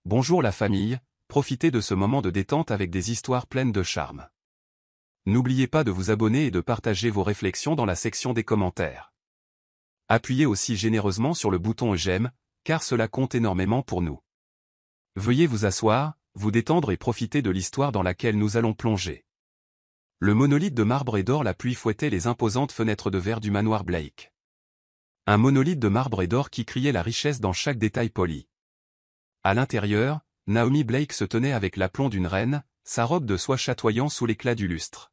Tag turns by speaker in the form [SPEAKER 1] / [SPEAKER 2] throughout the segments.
[SPEAKER 1] Bonjour la famille, profitez de ce moment de détente avec des histoires pleines de charme. N'oubliez pas de vous abonner et de partager vos réflexions dans la section des commentaires. Appuyez aussi généreusement sur le bouton j'aime, car cela compte énormément pour nous. Veuillez vous asseoir, vous détendre et profiter de l'histoire dans laquelle nous allons plonger. Le monolithe de marbre et d'or, la pluie fouettait les imposantes fenêtres de verre du manoir Blake. Un monolithe de marbre et d'or qui criait la richesse dans chaque détail poli. À l'intérieur, Naomi Blake se tenait avec l'aplomb d'une reine, sa robe de soie chatoyant sous l'éclat du lustre.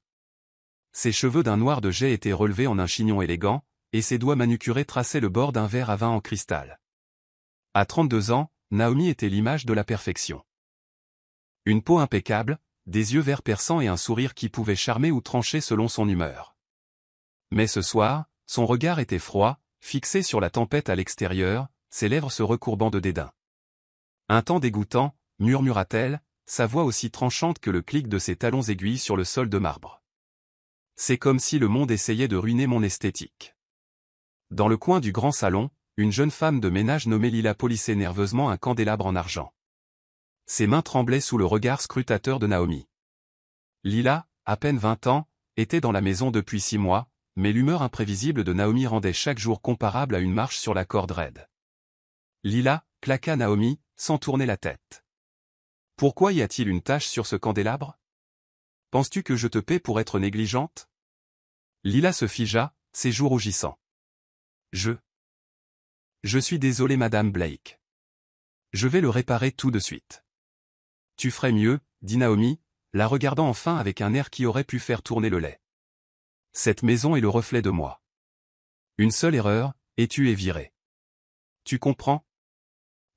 [SPEAKER 1] Ses cheveux d'un noir de jais étaient relevés en un chignon élégant, et ses doigts manucurés traçaient le bord d'un verre à vin en cristal. À 32 ans, Naomi était l'image de la perfection. Une peau impeccable, des yeux verts perçants et un sourire qui pouvait charmer ou trancher selon son humeur. Mais ce soir, son regard était froid, fixé sur la tempête à l'extérieur, ses lèvres se recourbant de dédain. Un temps dégoûtant, murmura-t-elle, sa voix aussi tranchante que le clic de ses talons aiguilles sur le sol de marbre. C'est comme si le monde essayait de ruiner mon esthétique. Dans le coin du grand salon, une jeune femme de ménage nommée Lila polissait nerveusement un candélabre en argent. Ses mains tremblaient sous le regard scrutateur de Naomi. Lila, à peine 20 ans, était dans la maison depuis 6 mois, mais l'humeur imprévisible de Naomi rendait chaque jour comparable à une marche sur la corde raide. Lila, claqua Naomi, sans tourner la tête. Pourquoi y a-t-il une tache sur ce candélabre? Penses-tu que je te paie pour être négligente? Lila se figea, ses joues rougissant. Je suis désolée Madame Blake. Je vais le réparer tout de suite. Tu ferais mieux, dit Naomi, la regardant enfin avec un air qui aurait pu faire tourner le lait. Cette maison est le reflet de moi. Une seule erreur, et tu es virée. Tu comprends?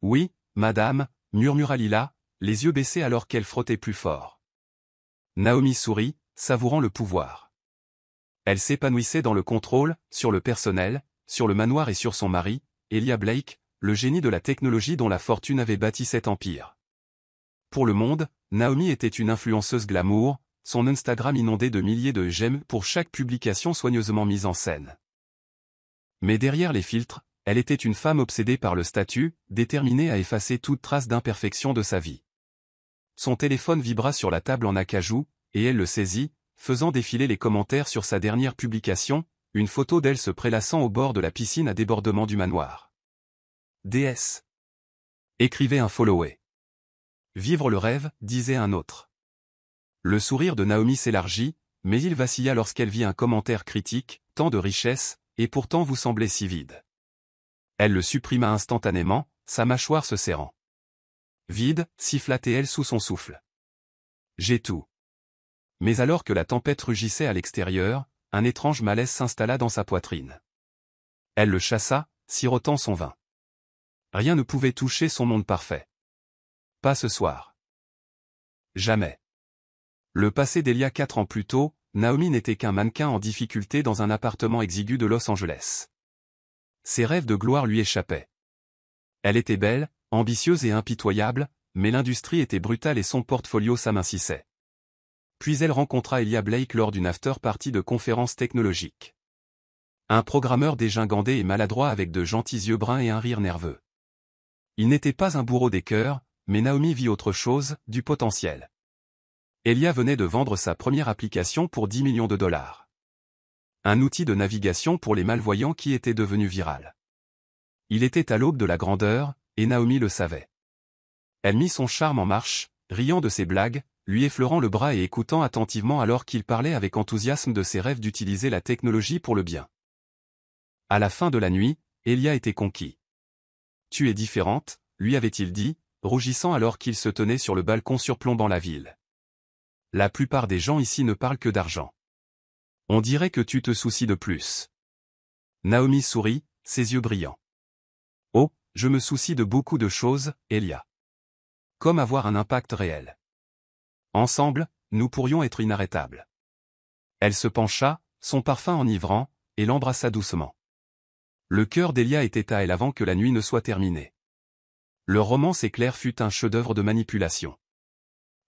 [SPEAKER 1] Oui, madame, murmura Lila, les yeux baissés alors qu'elle frottait plus fort. Naomi sourit, savourant le pouvoir. Elle s'épanouissait dans le contrôle, sur le personnel, sur le manoir et sur son mari, Elia Blake, le génie de la technologie dont la fortune avait bâti cet empire. Pour le monde, Naomi était une influenceuse glamour, son Instagram inondé de milliers de j'aime pour chaque publication soigneusement mise en scène. Mais derrière les filtres, elle était une femme obsédée par le statut, déterminée à effacer toute trace d'imperfection de sa vie. Son téléphone vibra sur la table en acajou, et elle le saisit, faisant défiler les commentaires sur sa dernière publication, une photo d'elle se prélassant au bord de la piscine à débordement du manoir. Déesse. Écrivait un follower. Vivre le rêve, disait un autre. Le sourire de Naomi s'élargit, mais il vacilla lorsqu'elle vit un commentaire critique, tant de richesse, et pourtant vous semblez si vide. Elle le supprima instantanément, sa mâchoire se serrant. Vide, siffla-t-elle sous son souffle. J'ai tout. Mais alors que la tempête rugissait à l'extérieur, un étrange malaise s'installa dans sa poitrine. Elle le chassa, sirotant son vin. Rien ne pouvait toucher son monde parfait. Pas ce soir. Jamais. Le passé d'Elia 4 ans plus tôt, Naomi n'était qu'un mannequin en difficulté dans un appartement exigu de Los Angeles. Ses rêves de gloire lui échappaient. Elle était belle, ambitieuse et impitoyable, mais l'industrie était brutale et son portfolio s'amincissait. Puis elle rencontra Elia Blake lors d'une after-party de conférence technologique. Un programmeur dégingandé et maladroit avec de gentils yeux bruns et un rire nerveux. Il n'était pas un bourreau des cœurs, mais Naomi vit autre chose, du potentiel. Elia venait de vendre sa première application pour 10 millions de dollars. Un outil de navigation pour les malvoyants qui était devenu viral. Il était à l'aube de la grandeur, et Naomi le savait. Elle mit son charme en marche, riant de ses blagues, lui effleurant le bras et écoutant attentivement alors qu'il parlait avec enthousiasme de ses rêves d'utiliser la technologie pour le bien. À la fin de la nuit, Elia était conquis. « Tu es différente », lui avait-il dit, rougissant alors qu'il se tenait sur le balcon surplombant la ville. La plupart des gens ici ne parlent que d'argent. On dirait que tu te soucies de plus. Naomi sourit, ses yeux brillants. Oh, je me soucie de beaucoup de choses, Elia. Comme avoir un impact réel. Ensemble, nous pourrions être inarrêtables. Elle se pencha, son parfum enivrant, et l'embrassa doucement. Le cœur d'Elia était à elle avant que la nuit ne soit terminée. Leur romance éclair fut un chef-d'œuvre de manipulation.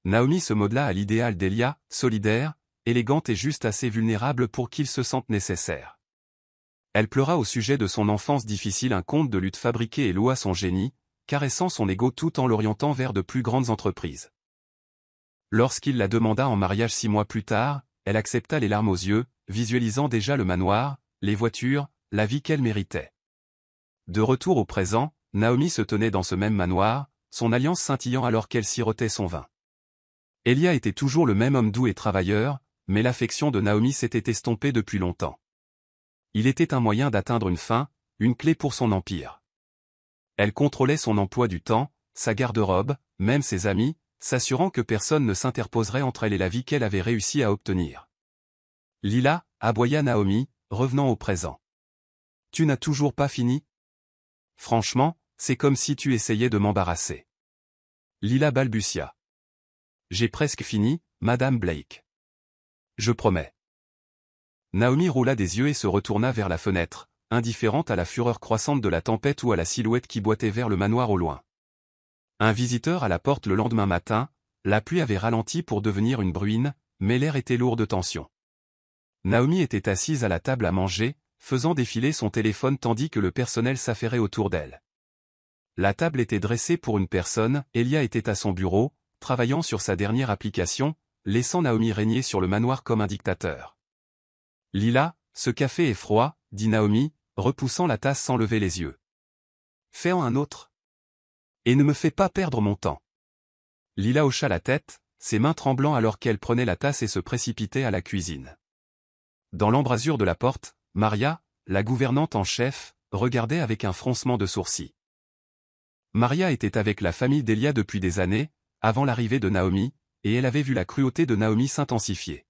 [SPEAKER 1] Naomi se modela à l'idéal d'Elia, solidaire, élégante et juste assez vulnérable pour qu'il se sente nécessaire. Elle pleura au sujet de son enfance difficile, un conte de lutte fabriqué et loua son génie, caressant son ego tout en l'orientant vers de plus grandes entreprises. Lorsqu'il la demanda en mariage 6 mois plus tard, elle accepta les larmes aux yeux, visualisant déjà le manoir, les voitures, la vie qu'elle méritait. De retour au présent, Naomi se tenait dans ce même manoir, son alliance scintillant alors qu'elle sirotait son vin. Elia était toujours le même homme doux et travailleur, mais l'affection de Naomi s'était estompée depuis longtemps. Il était un moyen d'atteindre une fin, une clé pour son empire. Elle contrôlait son emploi du temps, sa garde-robe, même ses amis, s'assurant que personne ne s'interposerait entre elle et la vie qu'elle avait réussi à obtenir. Lila, aboya Naomi, revenant au présent. Tu n'as toujours pas fini? Franchement, c'est comme si tu essayais de m'embarrasser. Lila balbutia. J'ai presque fini, Madame Blake. Je promets. Naomi roula des yeux et se retourna vers la fenêtre, indifférente à la fureur croissante de la tempête ou à la silhouette qui boitait vers le manoir au loin. Un visiteur à la porte le lendemain matin, la pluie avait ralenti pour devenir une bruine, mais l'air était lourd de tension. Naomi était assise à la table à manger, faisant défiler son téléphone tandis que le personnel s'affairait autour d'elle. La table était dressée pour une personne, Elia était à son bureau, travaillant sur sa dernière application, laissant Naomi régner sur le manoir comme un dictateur. Lila, ce café est froid, dit Naomi, repoussant la tasse sans lever les yeux. Fais-en un autre. Et ne me fais pas perdre mon temps. Lila hocha la tête, ses mains tremblant alors qu'elle prenait la tasse et se précipitait à la cuisine. Dans l'embrasure de la porte, Maria, la gouvernante en chef, regardait avec un froncement de sourcils. Maria était avec la famille d'Elia depuis des années, avant l'arrivée de Naomi, et elle avait vu la cruauté de Naomi s'intensifier.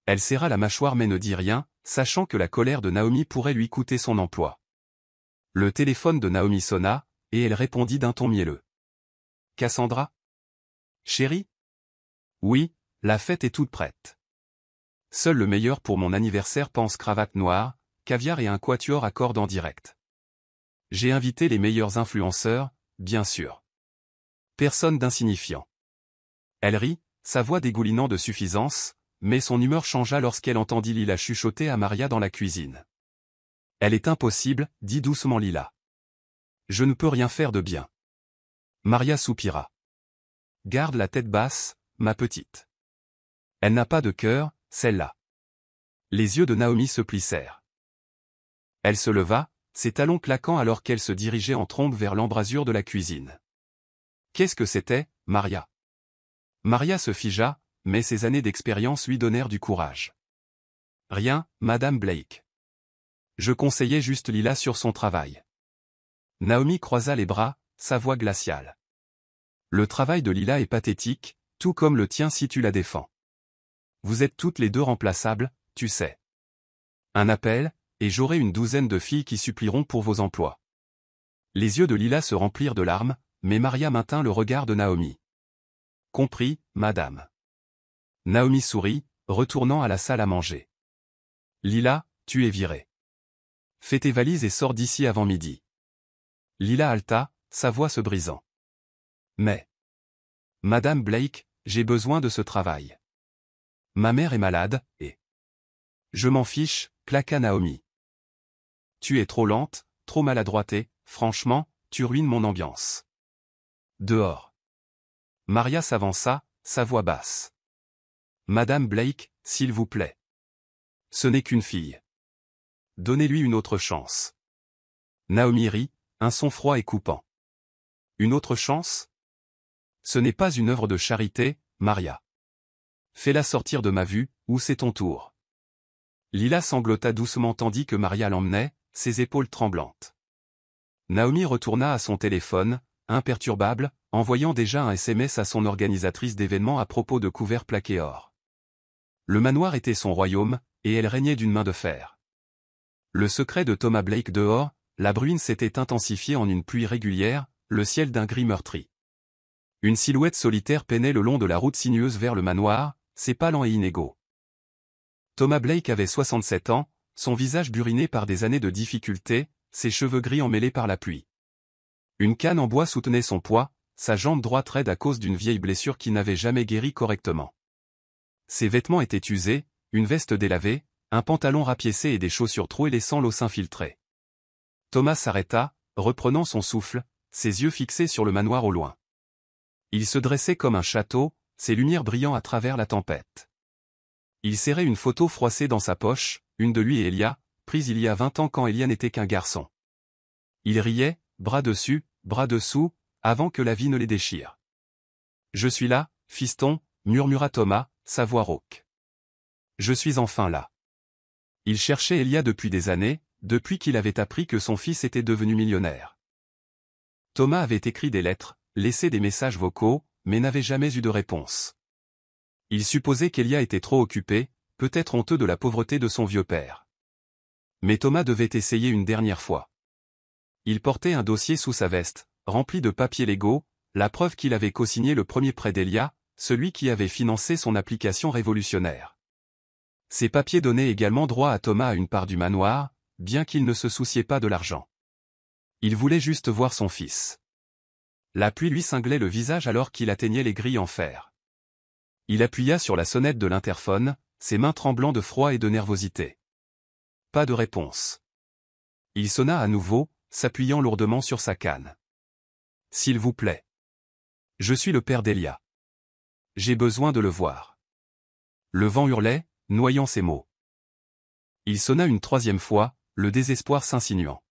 [SPEAKER 1] Elle serra la mâchoire mais ne dit rien, sachant que la colère de Naomi pourrait lui coûter son emploi. Le téléphone de Naomi sonna, et elle répondit d'un ton mielleux. Cassandra? Chérie? Oui, la fête est toute prête. Seul le meilleur pour mon anniversaire pense cravate noire, caviar et un quatuor à cordes en direct. J'ai invité les meilleurs influenceurs, bien sûr. Personne d'insignifiant. Elle rit, sa voix dégoulinant de suffisance, mais son humeur changea lorsqu'elle entendit Lila chuchoter à Maria dans la cuisine. Elle est impossible, dit doucement Lila. Je ne peux rien faire de bien. Maria soupira. Garde la tête basse, ma petite. Elle n'a pas de cœur, celle-là. Les yeux de Naomi se plissèrent. Elle se leva, ses talons claquant alors qu'elle se dirigeait en trombe vers l'embrasure de la cuisine. Qu'est-ce que c'était, Maria? Maria se figea, mais ses années d'expérience lui donnèrent du courage. Rien, Madame Blake. Je conseillais juste Lila sur son travail. Naomi croisa les bras, sa voix glaciale. Le travail de Lila est pathétique, tout comme le tien si tu la défends. Vous êtes toutes les deux remplaçables, tu sais. Un appel, et j'aurai une douzaine de filles qui supplieront pour vos emplois. Les yeux de Lila se remplirent de larmes, mais Maria maintint le regard de Naomi. Compris, madame. Naomi sourit, retournant à la salle à manger. Lila, tu es virée. Fais tes valises et sors d'ici avant midi. Lila haleta, sa voix se brisant. Mais. Madame Blake, j'ai besoin de ce travail. Ma mère est malade, et. Je m'en fiche, claqua Naomi. Tu es trop lente, trop maladroite et, franchement, tu ruines mon ambiance. Dehors. Maria s'avança, sa voix basse. Madame Blake, s'il vous plaît. Ce n'est qu'une fille. Donnez-lui une autre chance. Naomi rit, un son froid et coupant. Une autre chance? Ce n'est pas une œuvre de charité, Maria. Fais-la sortir de ma vue, ou c'est ton tour. Lila sanglota doucement tandis que Maria l'emmenait, ses épaules tremblantes. Naomi retourna à son téléphone, imperturbable, envoyant déjà un SMS à son organisatrice d'événements à propos de couverts plaqués or. Le manoir était son royaume, et elle régnait d'une main de fer. Le secret de Thomas Blake dehors, la bruine s'était intensifiée en une pluie régulière, le ciel d'un gris meurtri. Une silhouette solitaire peinait le long de la route sinueuse vers le manoir, ses pas lents et inégaux. Thomas Blake avait 67 ans, son visage buriné par des années de difficultés, ses cheveux gris emmêlés par la pluie. Une canne en bois soutenait son poids, sa jambe droite raide à cause d'une vieille blessure qui n'avait jamais guéri correctement. Ses vêtements étaient usés, une veste délavée, un pantalon rapiécé et des chaussures trouées laissant l'eau s'infiltrer. Thomas s'arrêta, reprenant son souffle, ses yeux fixés sur le manoir au loin. Il se dressait comme un château, ses lumières brillant à travers la tempête. Il serrait une photo froissée dans sa poche, une de lui et Elia, prise il y a 20 ans quand Elia n'était qu'un garçon. Il riait, bras dessus, bras dessous, avant que la vie ne les déchire. « Je suis là, fiston », murmura Thomas, sa voix rauque. « Je suis enfin là. » Il cherchait Elia depuis des années, depuis qu'il avait appris que son fils était devenu millionnaire. Thomas avait écrit des lettres, laissé des messages vocaux, mais n'avait jamais eu de réponse. Il supposait qu'Elia était trop occupé, peut-être honteux de la pauvreté de son vieux père. Mais Thomas devait essayer une dernière fois. Il portait un dossier sous sa veste, rempli de papiers légaux, la preuve qu'il avait co-signé le premier prêt d'Elia, celui qui avait financé son application révolutionnaire. Ces papiers donnaient également droit à Thomas à une part du manoir, bien qu'il ne se souciait pas de l'argent. Il voulait juste voir son fils. La pluie lui cinglait le visage alors qu'il atteignait les grilles en fer. Il appuya sur la sonnette de l'interphone, ses mains tremblant de froid et de nervosité. Pas de réponse. Il sonna à nouveau, s'appuyant lourdement sur sa canne. « S'il vous plaît. Je suis le père d'Elia. J'ai besoin de le voir. » Le vent hurlait, noyant ses mots. Il sonna une troisième fois, le désespoir s'insinuant.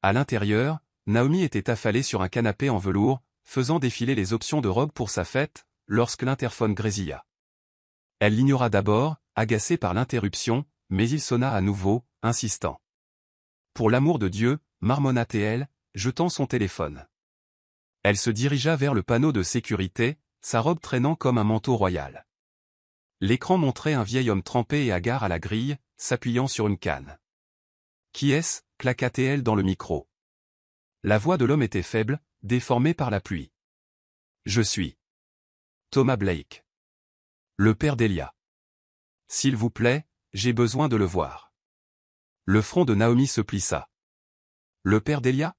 [SPEAKER 1] À l'intérieur, Naomi était affalée sur un canapé en velours, faisant défiler les options de robe pour sa fête, lorsque l'interphone grésilla. Elle l'ignora d'abord, agacée par l'interruption, mais il sonna à nouveau, insistant. « Pour l'amour de Dieu », marmonna-t-elle, jetant son téléphone. Elle se dirigea vers le panneau de sécurité, sa robe traînant comme un manteau royal. L'écran montrait un vieil homme trempé et hagard à la grille, s'appuyant sur une canne. « Qui est-ce » claqua-t-elle dans le micro. La voix de l'homme était faible, déformée par la pluie. « Je suis Thomas Blake. Le père d'Elia. S'il vous plaît, j'ai besoin de le voir. » Le front de Naomi se plissa. Le père d'Elia?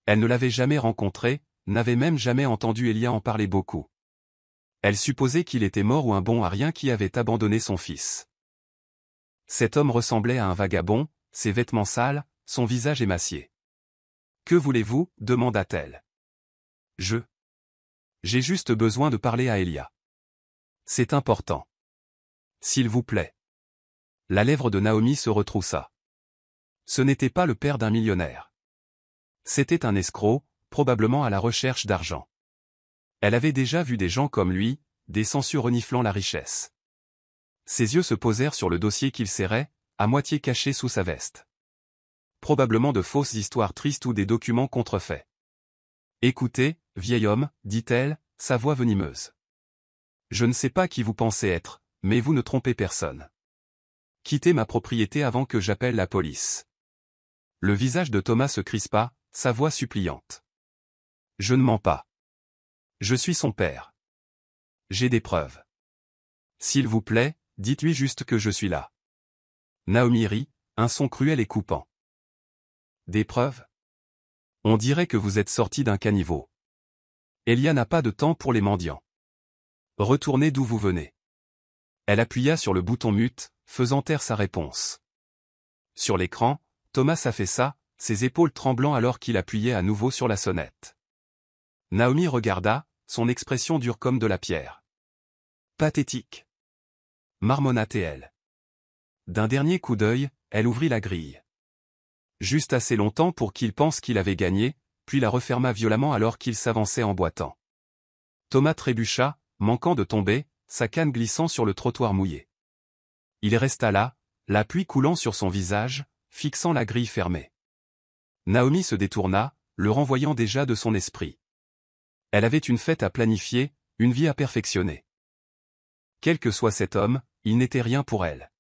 [SPEAKER 1] Elle ne l'avait jamais rencontré, n'avait même jamais entendu Elia en parler beaucoup. Elle supposait qu'il était mort ou un bon à rien qui avait abandonné son fils. Cet homme ressemblait à un vagabond, ses vêtements sales, son visage émacié. « Que voulez-vous » demanda-t-elle. « J'ai juste besoin de parler à Elia. C'est important. S'il vous plaît. » La lèvre de Naomi se retroussa. Ce n'était pas le père d'un millionnaire. C'était un escroc, probablement à la recherche d'argent. Elle avait déjà vu des gens comme lui, des sangsues reniflant la richesse. Ses yeux se posèrent sur le dossier qu'il serrait, à moitié caché sous sa veste. Probablement de fausses histoires tristes ou des documents contrefaits. « Écoutez, vieil homme, dit-elle, sa voix venimeuse. Je ne sais pas qui vous pensez être, mais vous ne trompez personne. Quittez ma propriété avant que j'appelle la police. » Le visage de Thomas se crispa, sa voix suppliante. « Je ne mens pas. Je suis son père. J'ai des preuves. S'il vous plaît, dites-lui juste que je suis là. » Naomi rit, un son cruel et coupant. « Des preuves ? On dirait que vous êtes sorti d'un caniveau. Elia n'a pas de temps pour les mendiants. Retournez d'où vous venez. » Elle appuya sur le bouton mute, faisant taire sa réponse. Sur l'écran, Thomas s'affaissa, ses épaules tremblant alors qu'il appuyait à nouveau sur la sonnette. Naomi regarda, son expression dure comme de la pierre. « Pathétique. » marmonna-t-elle. D'un dernier coup d'œil, elle ouvrit la grille. Juste assez longtemps pour qu'il pense qu'il avait gagné, puis la referma violemment alors qu'il s'avançait en boitant. Thomas trébucha, manquant de tomber, sa canne glissant sur le trottoir mouillé. Il resta là, la pluie coulant sur son visage, fixant la grille fermée. Naomi se détourna, le renvoyant déjà de son esprit. Elle avait une fête à planifier, une vie à perfectionner. Quel que soit cet homme, il n'était rien pour elle.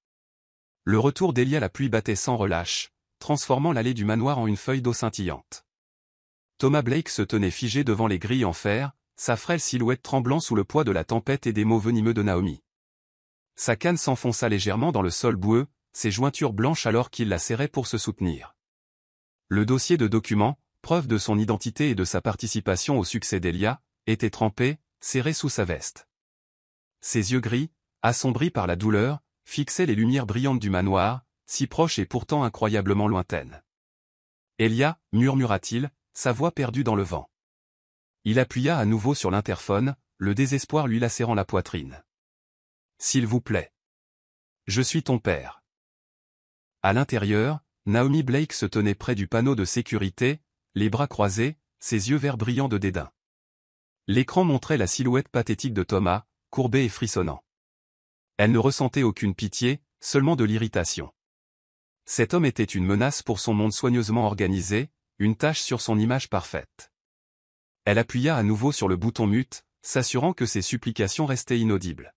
[SPEAKER 1] Le retour d'Elia, la pluie battait sans relâche, transformant l'allée du manoir en une feuille d'eau scintillante. Thomas Blake se tenait figé devant les grilles en fer, sa frêle silhouette tremblant sous le poids de la tempête et des mots venimeux de Naomi. Sa canne s'enfonça légèrement dans le sol boueux, ses jointures blanches alors qu'il la serrait pour se soutenir. Le dossier de documents, preuve de son identité et de sa participation au succès d'Elia, était trempé, serré sous sa veste. Ses yeux gris, assombris par la douleur, fixaient les lumières brillantes du manoir, si proches et pourtant incroyablement lointaines. « Elia » murmura-t-il, sa voix perdue dans le vent. Il appuya à nouveau sur l'interphone, le désespoir lui lacérant la poitrine. « S'il vous plaît. Je suis ton père. » À l'intérieur, Naomi Blake se tenait près du panneau de sécurité, les bras croisés, ses yeux verts brillants de dédain. L'écran montrait la silhouette pathétique de Thomas, courbé et frissonnant. Elle ne ressentait aucune pitié, seulement de l'irritation. Cet homme était une menace pour son monde soigneusement organisé, une tache sur son image parfaite. Elle appuya à nouveau sur le bouton mute, s'assurant que ses supplications restaient inaudibles.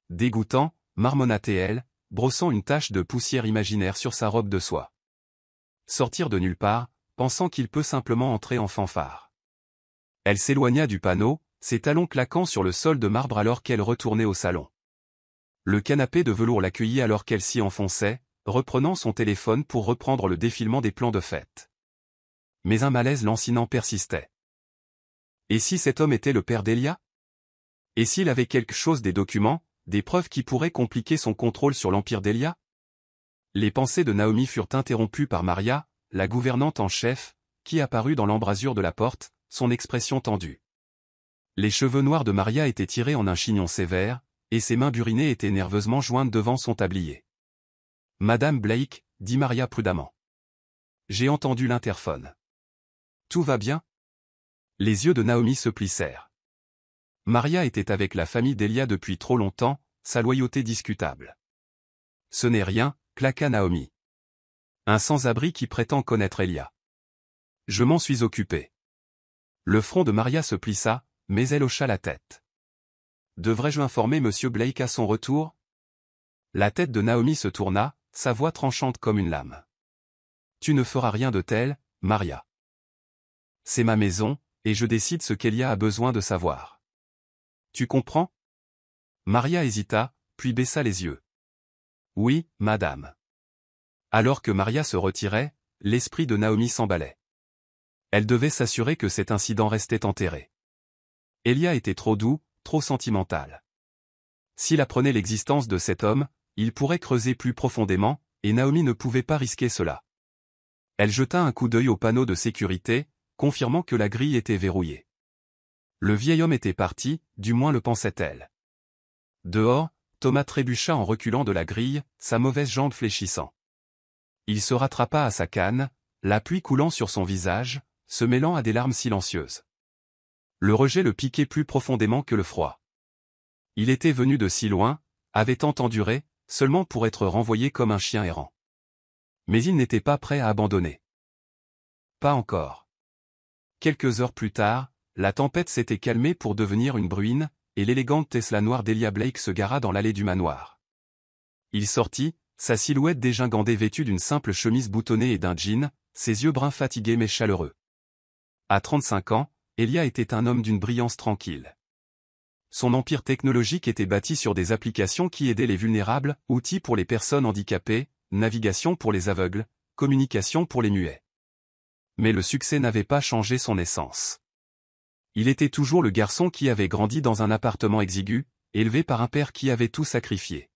[SPEAKER 1] Dégoûtant, marmonna-t-elle, brossant une tache de poussière imaginaire sur sa robe de soie. Sortir de nulle part, pensant qu'il peut simplement entrer en fanfare. Elle s'éloigna du panneau, ses talons claquant sur le sol de marbre alors qu'elle retournait au salon. Le canapé de velours l'accueillit alors qu'elle s'y enfonçait, reprenant son téléphone pour reprendre le défilement des plans de fête. Mais un malaise lancinant persistait. Et si cet homme était le père d'Elia? Et s'il avait quelque chose des documents, des preuves qui pourraient compliquer son contrôle sur l'empire d'Elia? Les pensées de Naomi furent interrompues par Maria, la gouvernante en chef, qui apparut dans l'embrasure de la porte, son expression tendue. Les cheveux noirs de Maria étaient tirés en un chignon sévère, et ses mains burinées étaient nerveusement jointes devant son tablier. « Madame Blake, » dit Maria prudemment. « J'ai entendu l'interphone. Tout va bien ?» Les yeux de Naomi se plissèrent. Maria était avec la famille d'Elia depuis trop longtemps, sa loyauté discutable. « Ce n'est rien, » claqua Naomi. « Un sans-abri qui prétend connaître Elia. Je m'en suis occupé. » Le front de Maria se plissa, mais elle hocha la tête. « Devrais-je informer Monsieur Blake à son retour ?» La tête de Naomi se tourna, sa voix tranchante comme une lame. « Tu ne feras rien de tel, Maria. C'est ma maison, et je décide ce qu'Elia a besoin de savoir. Tu comprends ?» Maria hésita, puis baissa les yeux. « Oui, madame. » Alors que Maria se retirait, l'esprit de Naomi s'emballait. Elle devait s'assurer que cet incident restait enterré. Elia était trop doux, trop sentimental. S'il apprenait l'existence de cet homme, il pourrait creuser plus profondément, et Naomi ne pouvait pas risquer cela. Elle jeta un coup d'œil au panneau de sécurité, confirmant que la grille était verrouillée. Le vieil homme était parti, du moins le pensait-elle. Dehors, Thomas trébucha en reculant de la grille, sa mauvaise jambe fléchissant. Il se rattrapa à sa canne, la pluie coulant sur son visage, se mêlant à des larmes silencieuses. Le rejet le piquait plus profondément que le froid. Il était venu de si loin, avait tant enduré, seulement pour être renvoyé comme un chien errant. Mais il n'était pas prêt à abandonner. Pas encore. Quelques heures plus tard, la tempête s'était calmée pour devenir une bruine, et l'élégante Tesla noire d'Elia Blake se gara dans l'allée du manoir. Il sortit, sa silhouette dégingandée vêtue d'une simple chemise boutonnée et d'un jean, ses yeux bruns fatigués mais chaleureux. À 35 ans, Elia était un homme d'une brillance tranquille. Son empire technologique était bâti sur des applications qui aidaient les vulnérables, outils pour les personnes handicapées, navigation pour les aveugles, communication pour les muets. Mais le succès n'avait pas changé son essence. Il était toujours le garçon qui avait grandi dans un appartement exigu, élevé par un père qui avait tout sacrifié.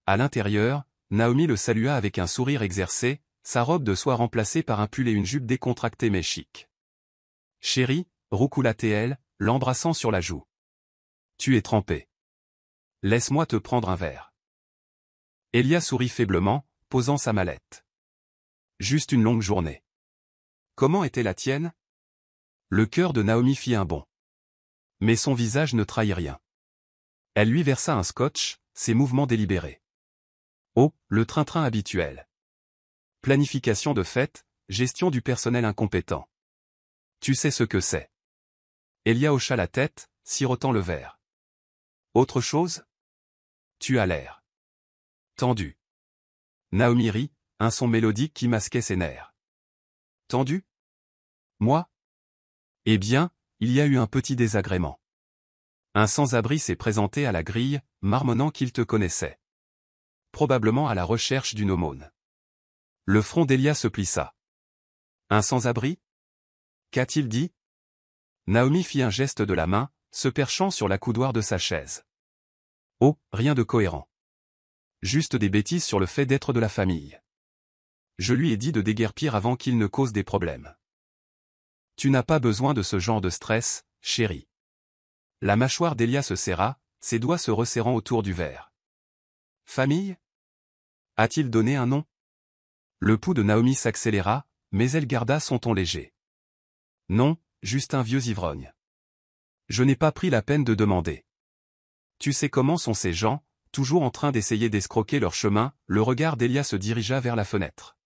[SPEAKER 1] À l'intérieur, Naomi le salua avec un sourire exercé, sa robe de soie remplacée par un pull et une jupe décontractée mais chic. « Chérie », roucoula-t-elle, l'embrassant sur la joue. « Tu es trempée. Laisse-moi te prendre un verre. » Elia sourit faiblement, posant sa mallette. « Juste une longue journée. » « Comment était la tienne ?» Le cœur de Naomi fit un bond. Mais son visage ne trahit rien. Elle lui versa un scotch, ses mouvements délibérés. Oh, le train-train habituel. Planification de fête, gestion du personnel incompétent. Tu sais ce que c'est. Elia hocha la tête, sirotant le verre. Autre chose? Tu as l'air tendu. Naomi rit, un son mélodique qui masquait ses nerfs. Tendu? Moi? Eh bien, il y a eu un petit désagrément. Un sans-abri s'est présenté à la grille, marmonnant qu'il te connaissait. Probablement à la recherche d'une aumône. Le front d'Elia se plissa. Un sans-abri? Qu'a-t-il dit? Naomi fit un geste de la main, se perchant sur la coudoir de sa chaise. Oh, rien de cohérent. Juste des bêtises sur le fait d'être de la famille. Je lui ai dit de déguerpir avant qu'il ne cause des problèmes. Tu n'as pas besoin de ce genre de stress, chérie. La mâchoire d'Elia se serra, ses doigts se resserrant autour du verre. Famille? A-t-il donné un nom? Le pouls de Naomi s'accéléra, mais elle garda son ton léger. Non, juste un vieux ivrogne. Je n'ai pas pris la peine de demander. Tu sais comment sont ces gens, toujours en train d'essayer d'escroquer leur chemin. Le regard d'Elia se dirigea vers la fenêtre.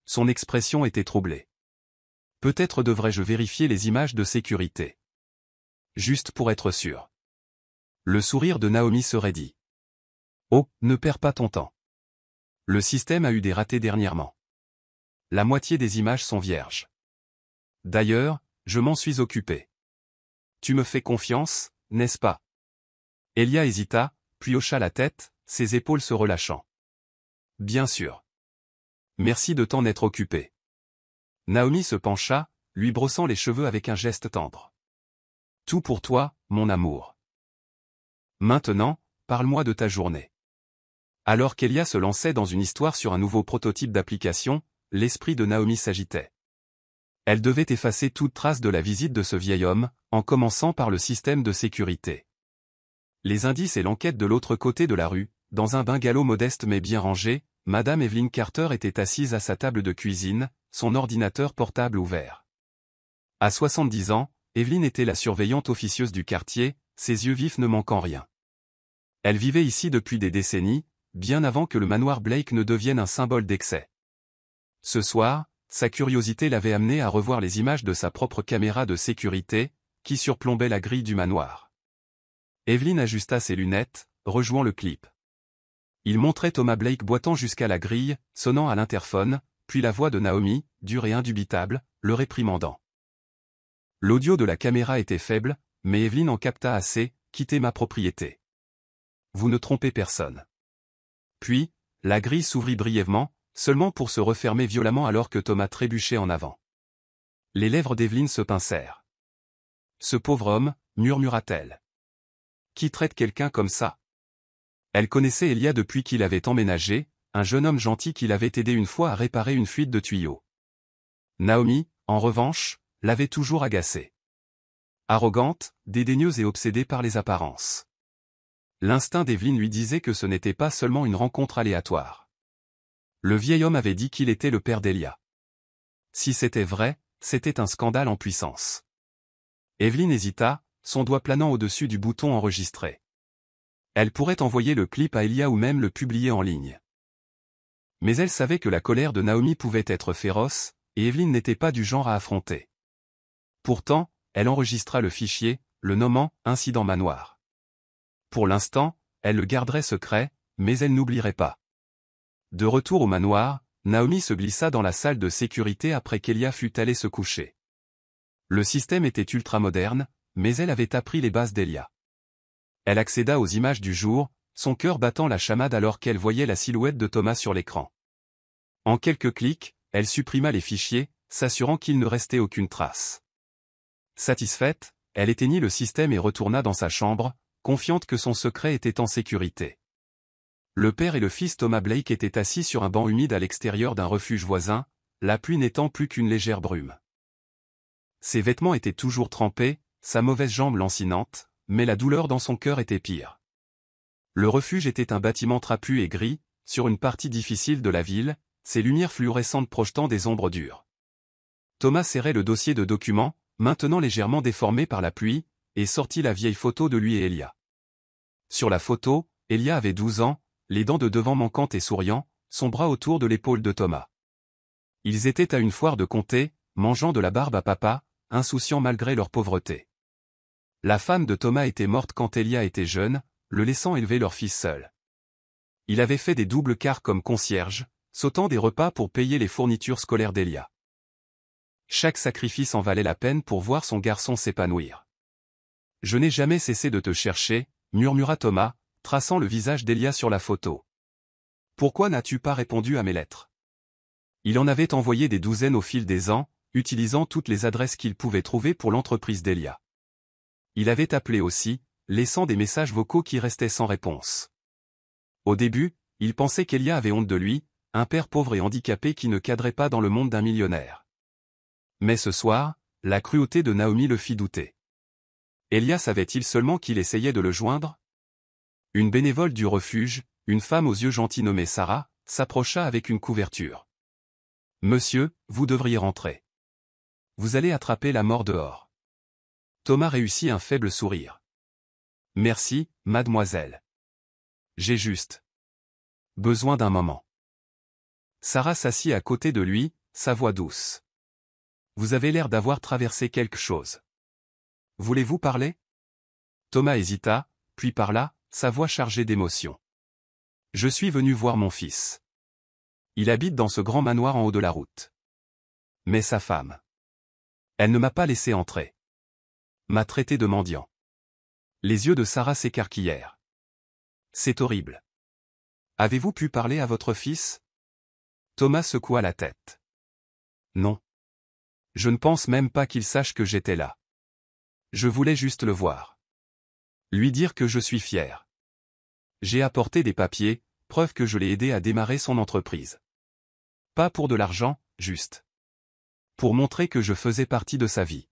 [SPEAKER 1] Son expression était troublée. Peut-être devrais-je vérifier les images de sécurité. Juste pour être sûr. Le sourire de Naomi se raidit. Oh, ne perds pas ton temps. Le système a eu des ratés dernièrement. La moitié des images sont vierges. D'ailleurs, je m'en suis occupé. Tu me fais confiance, n'est-ce pas? Elia hésita, puis hocha la tête, ses épaules se relâchant. Bien sûr. Merci de t'en être occupé. Naomi se pencha, lui brossant les cheveux avec un geste tendre. Tout pour toi, mon amour. Maintenant, parle-moi de ta journée. Alors qu'Elia se lançait dans une histoire sur un nouveau prototype d'application, l'esprit de Naomi s'agitait. Elle devait effacer toute trace de la visite de ce vieil homme, en commençant par le système de sécurité. Les indices et l'enquête de l'autre côté de la rue, dans un bungalow modeste mais bien rangé, Madame Evelyn Carter était assise à sa table de cuisine, son ordinateur portable ouvert. À 70 ans, Evelyn était la surveillante officieuse du quartier, ses yeux vifs ne manquant rien. Elle vivait ici depuis des décennies, bien avant que le manoir Blake ne devienne un symbole d'excès. Ce soir, sa curiosité l'avait amenée à revoir les images de sa propre caméra de sécurité, qui surplombait la grille du manoir. Evelyn ajusta ses lunettes, rejouant le clip. Il montrait Thomas Blake boitant jusqu'à la grille, sonnant à l'interphone, puis la voix de Naomi, dure et indubitable, le réprimandant. L'audio de la caméra était faible, mais Evelyn en capta assez, quittez ma propriété. Vous ne trompez personne. Puis, la grille s'ouvrit brièvement, seulement pour se refermer violemment alors que Thomas trébuchait en avant. Les lèvres d'Evelyn se pincèrent. Ce pauvre homme, murmura-t-elle. Qui traite quelqu'un comme ça? Elle connaissait Elia depuis qu'il avait emménagé, un jeune homme gentil qui l'avait aidé une fois à réparer une fuite de tuyaux. Naomi, en revanche, l'avait toujours agacée. Arrogante, dédaigneuse et obsédée par les apparences. L'instinct d'Evelyn lui disait que ce n'était pas seulement une rencontre aléatoire. Le vieil homme avait dit qu'il était le père d'Elia. Si c'était vrai, c'était un scandale en puissance. Evelyn hésita, son doigt planant au-dessus du bouton enregistré. Elle pourrait envoyer le clip à Elia ou même le publier en ligne. Mais elle savait que la colère de Naomi pouvait être féroce, et Evelyn n'était pas du genre à affronter. Pourtant, elle enregistra le fichier, le nommant « Incident Manoir ». Pour l'instant, elle le garderait secret, mais elle n'oublierait pas. De retour au manoir, Naomi se glissa dans la salle de sécurité après qu'Elia fût allée se coucher. Le système était ultra-moderne, mais elle avait appris les bases d'Elia. Elle accéda aux images du jour, son cœur battant la chamade alors qu'elle voyait la silhouette de Thomas sur l'écran. En quelques clics, elle supprima les fichiers, s'assurant qu'il ne restait aucune trace. Satisfaite, elle éteignit le système et retourna dans sa chambre, confiante que son secret était en sécurité. Le père et le fils Thomas Blake étaient assis sur un banc humide à l'extérieur d'un refuge voisin, la pluie n'étant plus qu'une légère brume. Ses vêtements étaient toujours trempés, sa mauvaise jambe lancinante, mais la douleur dans son cœur était pire. Le refuge était un bâtiment trapu et gris, sur une partie difficile de la ville, ses lumières fluorescentes projetant des ombres dures. Thomas serrait le dossier de documents, maintenant légèrement déformé par la pluie, et sortit la vieille photo de lui et Elia. Sur la photo, Elia avait 12 ans, les dents de devant manquantes et souriant, son bras autour de l'épaule de Thomas. Ils étaient à une foire de comté, mangeant de la barbe à papa, insouciants malgré leur pauvreté. La femme de Thomas était morte quand Elia était jeune, le laissant élever leur fils seul. Il avait fait des doubles quarts comme concierge, sautant des repas pour payer les fournitures scolaires d'Elia. Chaque sacrifice en valait la peine pour voir son garçon s'épanouir. « Je n'ai jamais cessé de te chercher », murmura Thomas, traçant le visage d'Elia sur la photo. « Pourquoi n'as-tu pas répondu à mes lettres ?» Il en avait envoyé des douzaines au fil des ans, utilisant toutes les adresses qu'il pouvait trouver pour l'entreprise d'Elia. Il avait appelé aussi, laissant des messages vocaux qui restaient sans réponse. Au début, il pensait qu'Elia avait honte de lui, un père pauvre et handicapé qui ne cadrait pas dans le monde d'un millionnaire. Mais ce soir, La cruauté de Naomi le fit douter. Elia savait-il seulement qu'il essayait de le joindre? Une bénévole du refuge, une femme aux yeux gentils nommée Sarah, s'approcha avec une couverture. « Monsieur, vous devriez rentrer. Vous allez attraper la mort dehors. » Thomas réussit un faible sourire. « Merci, mademoiselle. J'ai juste besoin d'un moment. » Sarah s'assit à côté de lui, sa voix douce. « Vous avez l'air d'avoir traversé quelque chose. Voulez-vous parler ?» Thomas hésita, puis parla, sa voix chargée d'émotion. « Je suis venu voir mon fils. Il habite dans ce grand manoir en haut de la route. Mais sa femme. Elle ne m'a pas laissé entrer. M'a traité de mendiant. » Les yeux de Sarah s'écarquillèrent. « C'est horrible. Avez-vous pu parler à votre fils ?» Thomas secoua la tête. « Non. Je ne pense même pas qu'il sache que j'étais là. Je voulais juste le voir. Lui dire que je suis fier. J'ai apporté des papiers, preuve que je l'ai aidé à démarrer son entreprise. Pas pour de l'argent, juste. Pour montrer que je faisais partie de sa vie. »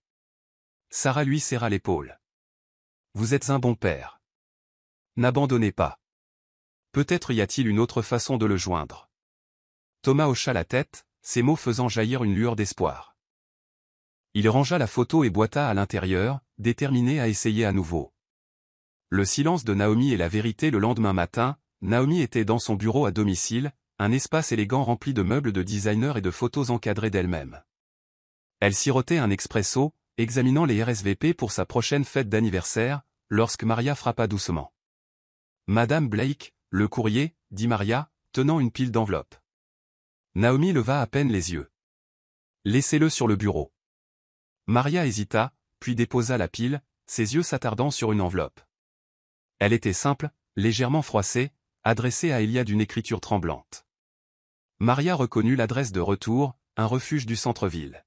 [SPEAKER 1] Sarah lui serra l'épaule. « Vous êtes un bon père. N'abandonnez pas. Peut-être y a-t-il une autre façon de le joindre. » Thomas hocha la tête, ses mots faisant jaillir une lueur d'espoir. Il rangea la photo et boita à l'intérieur, déterminé à essayer à nouveau. Le silence de Naomi et la vérité. Le lendemain matin, Naomi était dans son bureau à domicile, un espace élégant rempli de meubles de designer et de photos encadrées d'elle-même. Elle sirotait un expresso, examinant les RSVP pour sa prochaine fête d'anniversaire, lorsque Maria frappa doucement. « Madame Blake, le courrier, » dit Maria, tenant une pile d'enveloppes. Naomi leva à peine les yeux. « Laissez-le sur le bureau. » Maria hésita, puis déposa la pile, ses yeux s'attardant sur une enveloppe. Elle était simple, légèrement froissée, adressée à Elia d'une écriture tremblante. Maria reconnut l'adresse de retour, un refuge du centre-ville.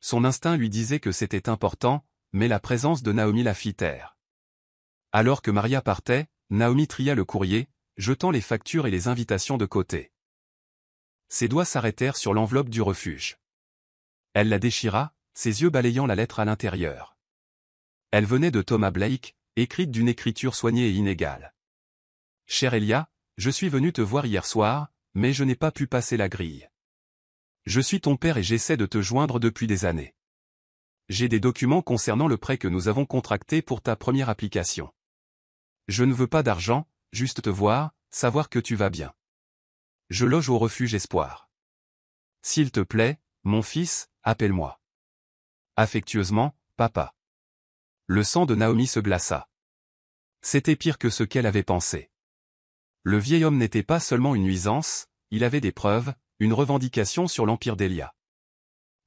[SPEAKER 1] Son instinct lui disait que c'était important, mais la présence de Naomi la fit taire. Alors que Maria partait, Naomi tria le courrier, jetant les factures et les invitations de côté. Ses doigts s'arrêtèrent sur l'enveloppe du refuge. Elle la déchira, ses yeux balayant la lettre à l'intérieur. Elle venait de Thomas Blake, écrite d'une écriture soignée et inégale. « Cher Elia, je suis venu te voir hier soir, mais je n'ai pas pu passer la grille. Je suis ton père et j'essaie de te joindre depuis des années. J'ai des documents concernant le prêt que nous avons contracté pour ta première application. Je ne veux pas d'argent, juste te voir, savoir que tu vas bien. Je loge au refuge Espoir. S'il te plaît, mon fils, appelle-moi. Affectueusement, papa. » Le sang de Naomi se glaça. C'était pire que ce qu'elle avait pensé. Le vieil homme n'était pas seulement une nuisance, il avait des preuves, une revendication sur l'empire d'Elia.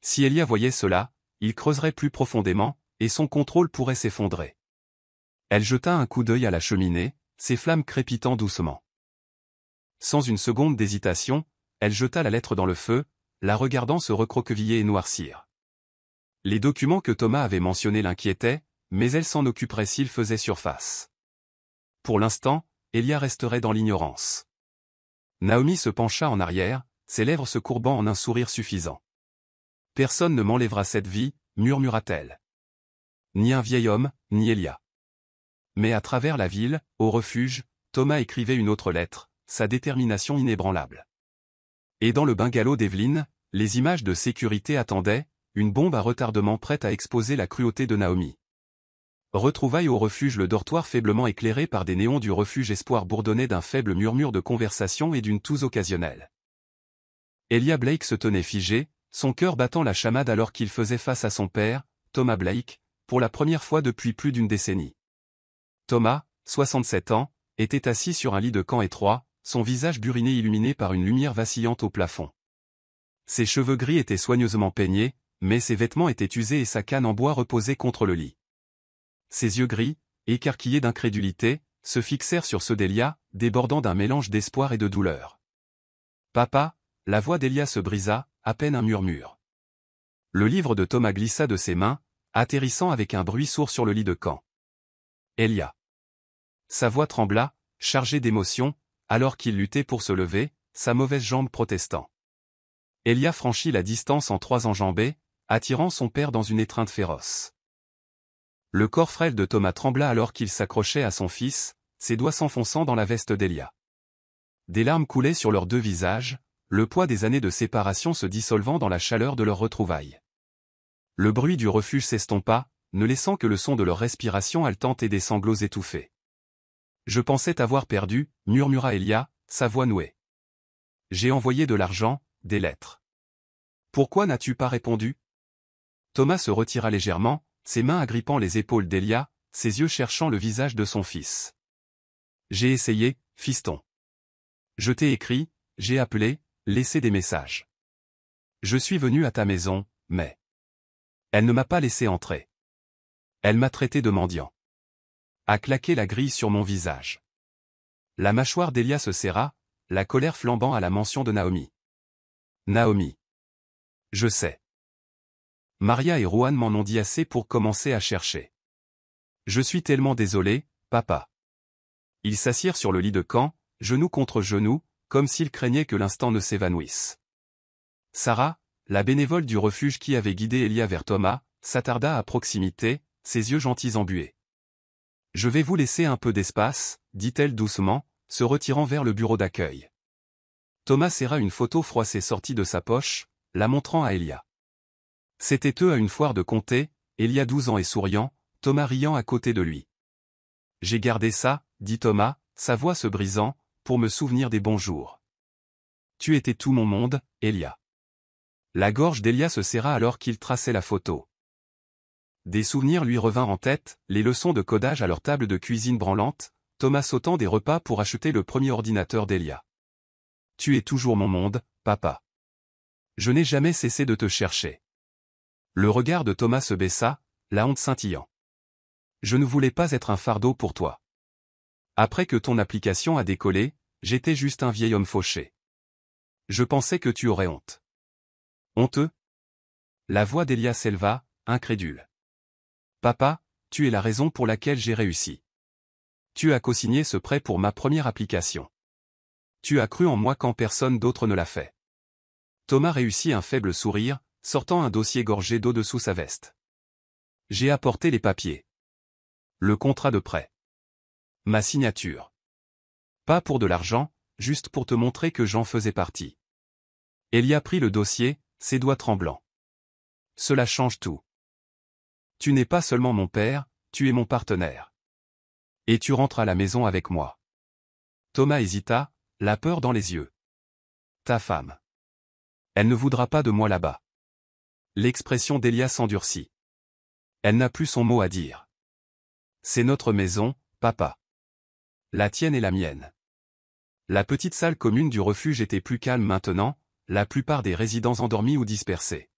[SPEAKER 1] Si Elia voyait cela, il creuserait plus profondément, et son contrôle pourrait s'effondrer. Elle jeta un coup d'œil à la cheminée, ses flammes crépitant doucement. Sans une seconde d'hésitation, elle jeta la lettre dans le feu, la regardant se recroqueviller et noircir. Les documents que Thomas avait mentionnés l'inquiétaient, mais elle s'en occuperait s'il faisait surface. Pour l'instant, Elia resterait dans l'ignorance. Naomi se pencha en arrière, ses lèvres se courbant en un sourire suffisant. « Personne ne m'enlèvera cette vie, » murmura-t-elle. « Ni un vieil homme, ni Elia. » Mais à travers la ville, au refuge, Thomas écrivait une autre lettre, sa détermination inébranlable. Et dans le bungalow d'Evelyn, les images de sécurité attendaient, une bombe à retardement prête à exposer la cruauté de Naomi. Retrouvailles au refuge. Le dortoir faiblement éclairé par des néons du refuge Espoir bourdonnait d'un faible murmure de conversation et d'une toux occasionnelle. Elia Blake se tenait figé, son cœur battant la chamade alors qu'il faisait face à son père, Thomas Blake, pour la première fois depuis plus d'une décennie. Thomas, 67 ans, était assis sur un lit de camp étroit, son visage buriné illuminé par une lumière vacillante au plafond. Ses cheveux gris étaient soigneusement peignés, mais ses vêtements étaient usés et sa canne en bois reposait contre le lit. Ses yeux gris, écarquillés d'incrédulité, se fixèrent sur ceux d'Elia, débordant d'un mélange d'espoir et de douleur. « Papa !» La voix d'Elia se brisa, à peine un murmure. Le livre de Thomas glissa de ses mains, atterrissant avec un bruit sourd sur le lit de camp. « Elia !» Sa voix trembla, chargée d'émotion, alors qu'il luttait pour se lever, sa mauvaise jambe protestant. Elia franchit la distance en 3 enjambées, attirant son père dans une étreinte féroce. Le corps frêle de Thomas trembla alors qu'il s'accrochait à son fils, ses doigts s'enfonçant dans la veste d'Elia. Des larmes coulaient sur leurs deux visages, le poids des années de séparation se dissolvant dans la chaleur de leurs retrouvailles. Le bruit du refuge s'estompa, ne laissant que le son de leur respiration haletante et des sanglots étouffés. « Je pensais t'avoir perdu, » murmura Elia, sa voix nouée. « J'ai envoyé de l'argent, des lettres. Pourquoi n'as-tu pas répondu ?» Thomas se retira légèrement, ses mains agrippant les épaules d'Elia, ses yeux cherchant le visage de son fils. « J'ai essayé, fiston. Je t'ai écrit, j'ai appelé, laissé des messages. Je suis venu à ta maison, mais... Elle ne m'a pas laissé entrer. Elle m'a traité de mendiant. A claqué la grille sur mon visage. » La mâchoire d'Elia se serra, la colère flambant à la mention de Naomi. « Naomi. Je sais. Maria et Rohan m'en ont dit assez pour commencer à chercher. Je suis tellement désolé, papa. » Ils s'assirent sur le lit de camp, genoux contre genoux, comme s'ils craignaient que l'instant ne s'évanouisse. Sarah, la bénévole du refuge qui avait guidé Elia vers Thomas, s'attarda à proximité, ses yeux gentils embués. « Je vais vous laisser un peu d'espace, » dit-elle doucement, se retirant vers le bureau d'accueil. Thomas serra une photo froissée sortie de sa poche, la montrant à Elia. C'était eux à une foire de comté, Elia 12 ans et souriant, Thomas riant à côté de lui. « J'ai gardé ça, » dit Thomas, sa voix se brisant, pour me souvenir des bons jours. Tu étais tout mon monde, Elia. La gorge d'Elia se serra alors qu'il traçait la photo. Des souvenirs lui revinrent en tête, les leçons de codage à leur table de cuisine branlante, Thomas sautant des repas pour acheter le premier ordinateur d'Elia. Tu es toujours mon monde, papa. Je n'ai jamais cessé de te chercher. Le regard de Thomas se baissa, la honte scintillant. Je ne voulais pas être un fardeau pour toi. Après que ton application a décollé, j'étais juste un vieil homme fauché. Je pensais que tu aurais honte. Honteux? La voix d'Elia s'éleva, incrédule. Papa, tu es la raison pour laquelle j'ai réussi. Tu as co-signé ce prêt pour ma première application. Tu as cru en moi quand personne d'autre ne l'a fait. Thomas réussit un faible sourire, sortant un dossier gorgé d'eau dessous sa veste. J'ai apporté les papiers. Le contrat de prêt. Ma signature. Pas pour de l'argent, juste pour te montrer que j'en faisais partie. Elia prit le dossier, ses doigts tremblants. Cela change tout. Tu n'es pas seulement mon père, tu es mon partenaire. Et tu rentres à la maison avec moi. Thomas hésita, la peur dans les yeux. Ta femme. Elle ne voudra pas de moi là-bas. L'expression d'Elia s'endurcit. Elle n'a plus son mot à dire. C'est notre maison, papa. La tienne et la mienne. La petite salle commune du refuge était plus calme maintenant, la plupart des résidents endormis ou dispersés.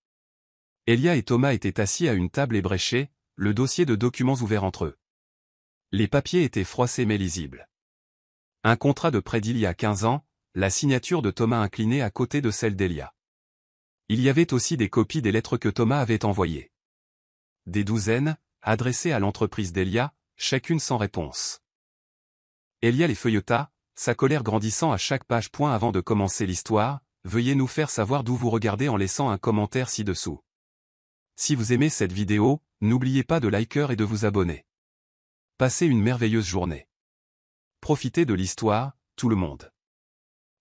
[SPEAKER 1] Elia et Thomas étaient assis à une table ébréchée, le dossier de documents ouvert entre eux. Les papiers étaient froissés mais lisibles. Un contrat de prêt d'il y a 15 ans, la signature de Thomas inclinée à côté de celle d'Elia. Il y avait aussi des copies des lettres que Thomas avait envoyées. Des douzaines, adressées à l'entreprise d'Elia, chacune sans réponse. Elia les feuilleta, sa colère grandissant à chaque page. Avant de commencer l'histoire, veuillez nous faire savoir d'où vous regardez en laissant un commentaire ci-dessous. Si vous aimez cette vidéo, n'oubliez pas de liker et de vous abonner. Passez une merveilleuse journée. Profitez de l'histoire, tout le monde.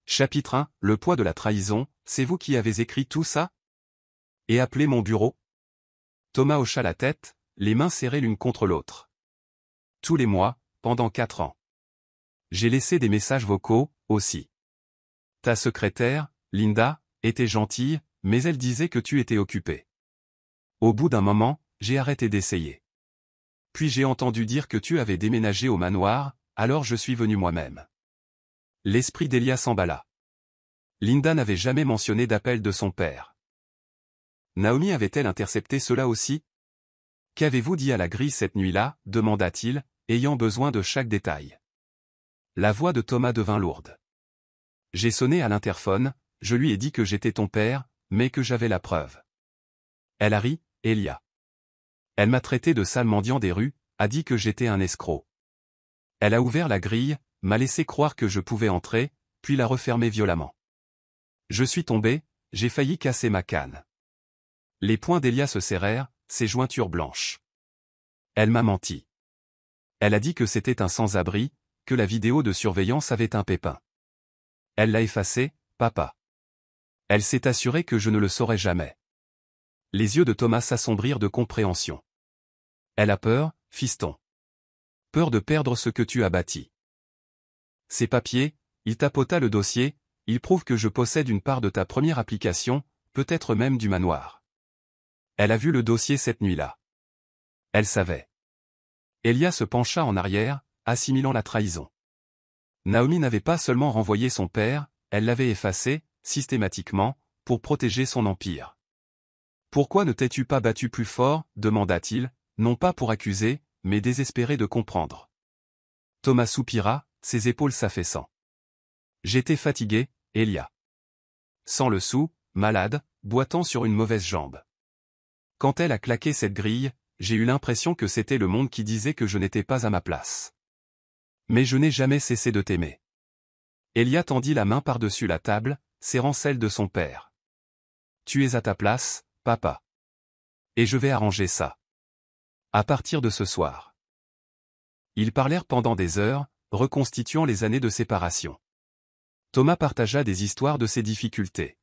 [SPEAKER 1] Chapitre 1, le poids de la trahison, c'est vous qui avez écrit tout ça? Et appelez mon bureau? Thomas hocha la tête, les mains serrées l'une contre l'autre. Tous les mois, pendant 4 ans. J'ai laissé des messages vocaux, aussi. Ta secrétaire, Linda, était gentille, mais elle disait que tu étais occupé. Au bout d'un moment, j'ai arrêté d'essayer. Puis j'ai entendu dire que tu avais déménagé au manoir, alors je suis venu moi-même. L'esprit d'Elia s'emballa. Linda n'avait jamais mentionné d'appel de son père. Naomi avait-elle intercepté cela aussi? Qu'avez-vous dit à la grille cette nuit-là, demanda-t-il, ayant besoin de chaque détail. La voix de Thomas devint lourde. J'ai sonné à l'interphone, je lui ai dit que j'étais ton père, mais que j'avais la preuve. Elle a ri, Elia. Elle m'a traité de sale mendiant des rues, a dit que j'étais un escroc. Elle a ouvert la grille, m'a laissé croire que je pouvais entrer, puis l'a refermée violemment. Je suis tombé, j'ai failli casser ma canne. Les poings d'Elia se serrèrent, ses jointures blanches. Elle m'a menti. Elle a dit que c'était un sans-abri, que la vidéo de surveillance avait un pépin. Elle l'a effacé, papa. Elle s'est assurée que je ne le saurais jamais. Les yeux de Thomas s'assombrirent de compréhension. Elle a peur, fiston. Peur de perdre ce que tu as bâti. Ces papiers, il tapota le dossier, ils prouvent que je possède une part de ta première application, peut-être même du manoir. Elle a vu le dossier cette nuit-là. Elle savait. Elia se pencha en arrière, assimilant la trahison. Naomi n'avait pas seulement renvoyé son père, elle l'avait effacé, systématiquement, pour protéger son empire. « Pourquoi ne t'es-tu pas battu plus fort » demanda-t-il, non pas pour accuser, mais désespéré de comprendre. Thomas soupira, ses épaules s'affaissant. « J'étais fatigué, Elia. Sans le sou, malade, boitant sur une mauvaise jambe. Quand elle a claqué cette grille, j'ai eu l'impression que c'était le monde qui disait que je n'étais pas à ma place. Mais je n'ai jamais cessé de t'aimer. » Elia tendit la main par-dessus la table, serrant celle de son père. « Tu es à ta place, papa. Et je vais arranger ça. À partir de ce soir. » Ils parlèrent pendant des heures, reconstituant les années de séparation. Thomas partagea des histoires de ses difficultés.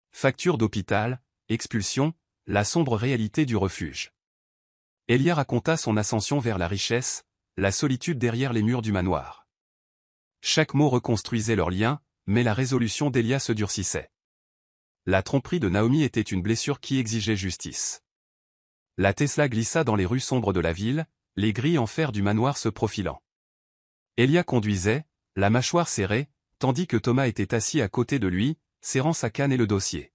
[SPEAKER 1] Factures d'hôpital, expulsion, la sombre réalité du refuge. Elia raconta son ascension vers la richesse, la solitude derrière les murs du manoir. Chaque mot reconstruisait leur lien, mais la résolution d'Elia se durcissait. La tromperie de Naomi était une blessure qui exigeait justice. La Tesla glissa dans les rues sombres de la ville, les grilles en fer du manoir se profilant. Elia conduisait, la mâchoire serrée, tandis que Thomas était assis à côté de lui, serrant sa canne et le dossier.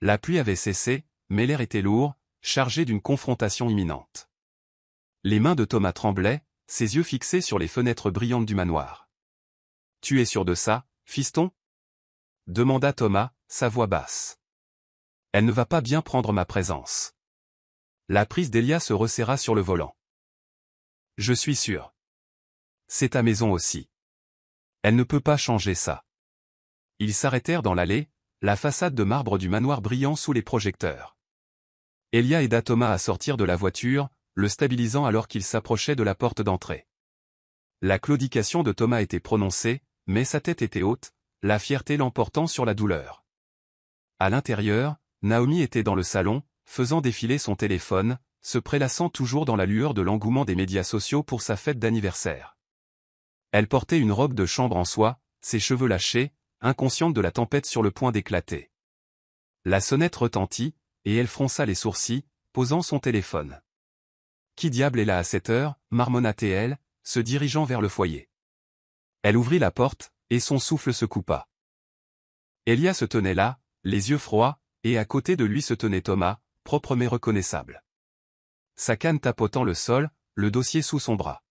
[SPEAKER 1] La pluie avait cessé, mais l'air était lourd, chargé d'une confrontation imminente. Les mains de Thomas tremblaient, ses yeux fixés sur les fenêtres brillantes du manoir. « Tu es sûr de ça, fiston » demanda Thomas, sa voix basse. « Elle ne va pas bien prendre ma présence. » La prise d'Elia se resserra sur le volant. « Je suis sûr. C'est ta maison aussi. Elle ne peut pas changer ça. » Ils s'arrêtèrent dans l'allée, la façade de marbre du manoir brillant sous les projecteurs. Elia aida Thomas à sortir de la voiture, le stabilisant alors qu'il s'approchait de la porte d'entrée. La claudication de Thomas était prononcée, mais sa tête était haute, la fierté l'emportant sur la douleur. À l'intérieur, Naomi était dans le salon, faisant défiler son téléphone, se prélassant toujours dans la lueur de l'engouement des médias sociaux pour sa fête d'anniversaire. Elle portait une robe de chambre en soie, ses cheveux lâchés, inconsciente de la tempête sur le point d'éclater. La sonnette retentit, et elle fronça les sourcils, posant son téléphone. « Qui diable est là à cette heure » marmonna-t-elle, se dirigeant vers le foyer. Elle ouvrit la porte, et son souffle se coupa. Elia se tenait là, les yeux froids, et à côté de lui se tenait Thomas, propre mais reconnaissable. Sa canne tapotant le sol, le dossier sous son bras.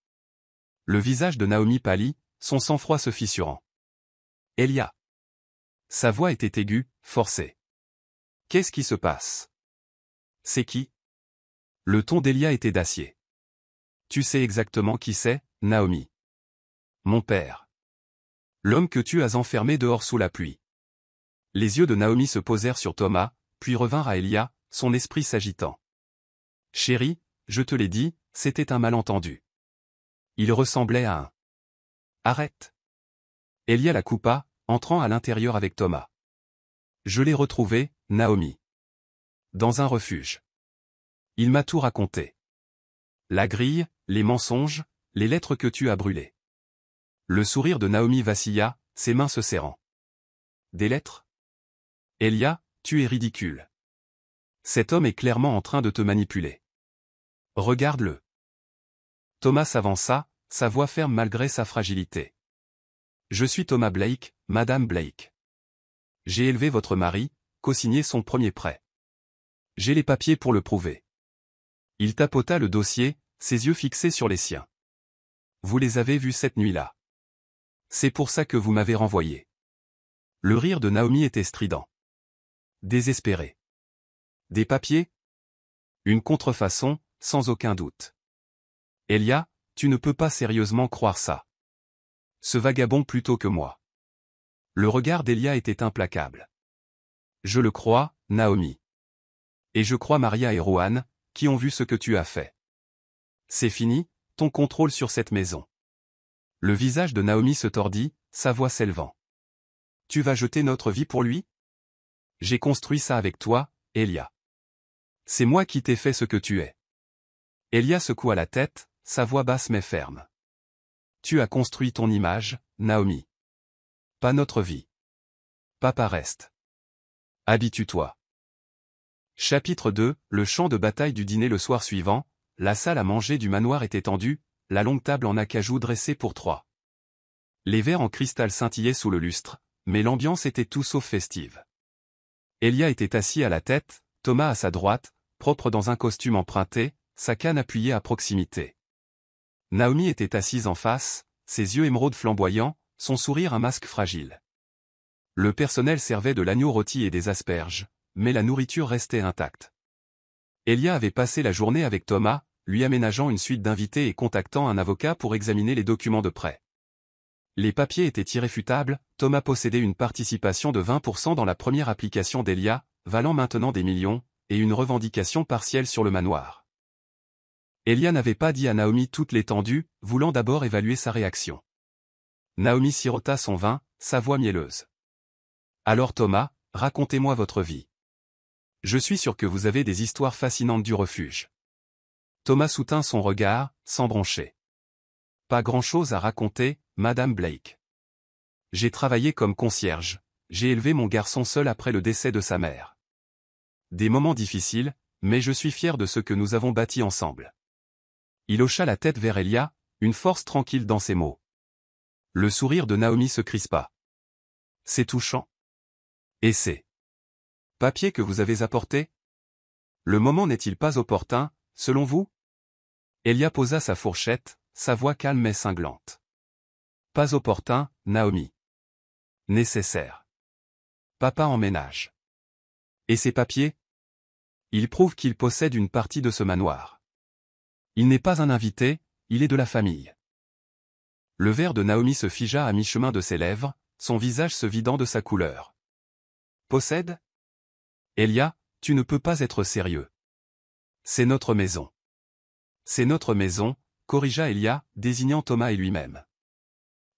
[SPEAKER 1] Le visage de Naomi pâlit, son sang-froid se fissurant. « Elia !» Sa voix était aiguë, forcée. « Qu'est-ce qui se passe ? C'est qui ?» Le ton d'Elia était d'acier. « Tu sais exactement qui c'est, Naomi. Mon père. L'homme que tu as enfermé dehors sous la pluie. » Les yeux de Naomi se posèrent sur Thomas, puis revinrent à Elia, son esprit s'agitant. « Chérie, je te l'ai dit, c'était un malentendu. Il ressemblait à un... » « Arrête !» Elia la coupa, entrant à l'intérieur avec Thomas. « Je l'ai retrouvé, Naomi. Dans un refuge. Il m'a tout raconté. La grille, les mensonges, les lettres que tu as brûlées. » Le sourire de Naomi vacilla, ses mains se serrant. « Des lettres ? Elia, tu es ridicule. Cet homme est clairement en train de te manipuler. Regarde-le. » Thomas s'avança, sa voix ferme malgré sa fragilité. « Je suis Thomas Blake, Madame Blake. J'ai élevé votre mari, co-signé son premier prêt. J'ai les papiers pour le prouver. » Il tapota le dossier, ses yeux fixés sur les siens. « Vous les avez vus cette nuit-là. C'est pour ça que vous m'avez renvoyé. » Le rire de Naomi était strident. Désespéré. « Des papiers ? Une contrefaçon, sans aucun doute. Elia, tu ne peux pas sérieusement croire ça. Ce vagabond plutôt que moi. » Le regard d'Elia était implacable. « Je le crois, Naomi. Et je crois Maria et Rohan, qui ont vu ce que tu as fait. C'est fini, ton contrôle sur cette maison. Le visage de Naomi se tordit, sa voix s'élevant. Tu vas jeter notre vie pour lui? J'ai construit ça avec toi, Elia. C'est moi qui t'ai fait ce que tu es. Elia secoua la tête, sa voix basse mais ferme. Tu as construit ton image, Naomi. Pas notre vie. Papa reste. Habitue-toi. Chapitre 2, le champ de bataille du dîner le soir suivant, la salle à manger du manoir était tendue, la longue table en acajou dressée pour 3. Les verres en cristal scintillaient sous le lustre, mais l'ambiance était tout sauf festive. Elia était assis à la tête, Thomas à sa droite, propre dans un costume emprunté, sa canne appuyée à proximité. Naomi était assise en face, ses yeux émeraudes flamboyants, son sourire un masque fragile. Le personnel servait de l'agneau rôti et des asperges, mais la nourriture restait intacte. Elia avait passé la journée avec Thomas, lui aménageant une suite d'invités et contactant un avocat pour examiner les documents de prêt. Les papiers étaient irréfutables, Thomas possédait une participation de 20% dans la première application d'Elia, valant maintenant des millions, et une revendication partielle sur le manoir. Elia n'avait pas dit à Naomi toute l'étendue, voulant d'abord évaluer sa réaction. Naomi sirota son vin, sa voix mielleuse. Alors Thomas, racontez-moi votre vie. Je suis sûr que vous avez des histoires fascinantes du refuge. Thomas soutint son regard, sans broncher. Pas grand-chose à raconter, Madame Blake. J'ai travaillé comme concierge, j'ai élevé mon garçon seul après le décès de sa mère. Des moments difficiles, mais je suis fier de ce que nous avons bâti ensemble. Il hocha la tête vers Elia, une force tranquille dans ses mots. Le sourire de Naomi se crispa. C'est touchant. Et c'est papier que vous avez apporté? Le moment n'est-il pas opportun, selon vous? Elia posa sa fourchette, sa voix calme mais cinglante. Pas opportun, Naomi. Nécessaire. Papa emménage. Et ces papiers? Ils prouvent qu'il possède une partie de ce manoir. Il n'est pas un invité, il est de la famille. Le verre de Naomi se figea à mi-chemin de ses lèvres, son visage se vidant de sa couleur. Possède? Elia, tu ne peux pas être sérieux. C'est notre maison. C'est notre maison, corrigea Elia, désignant Thomas et lui-même.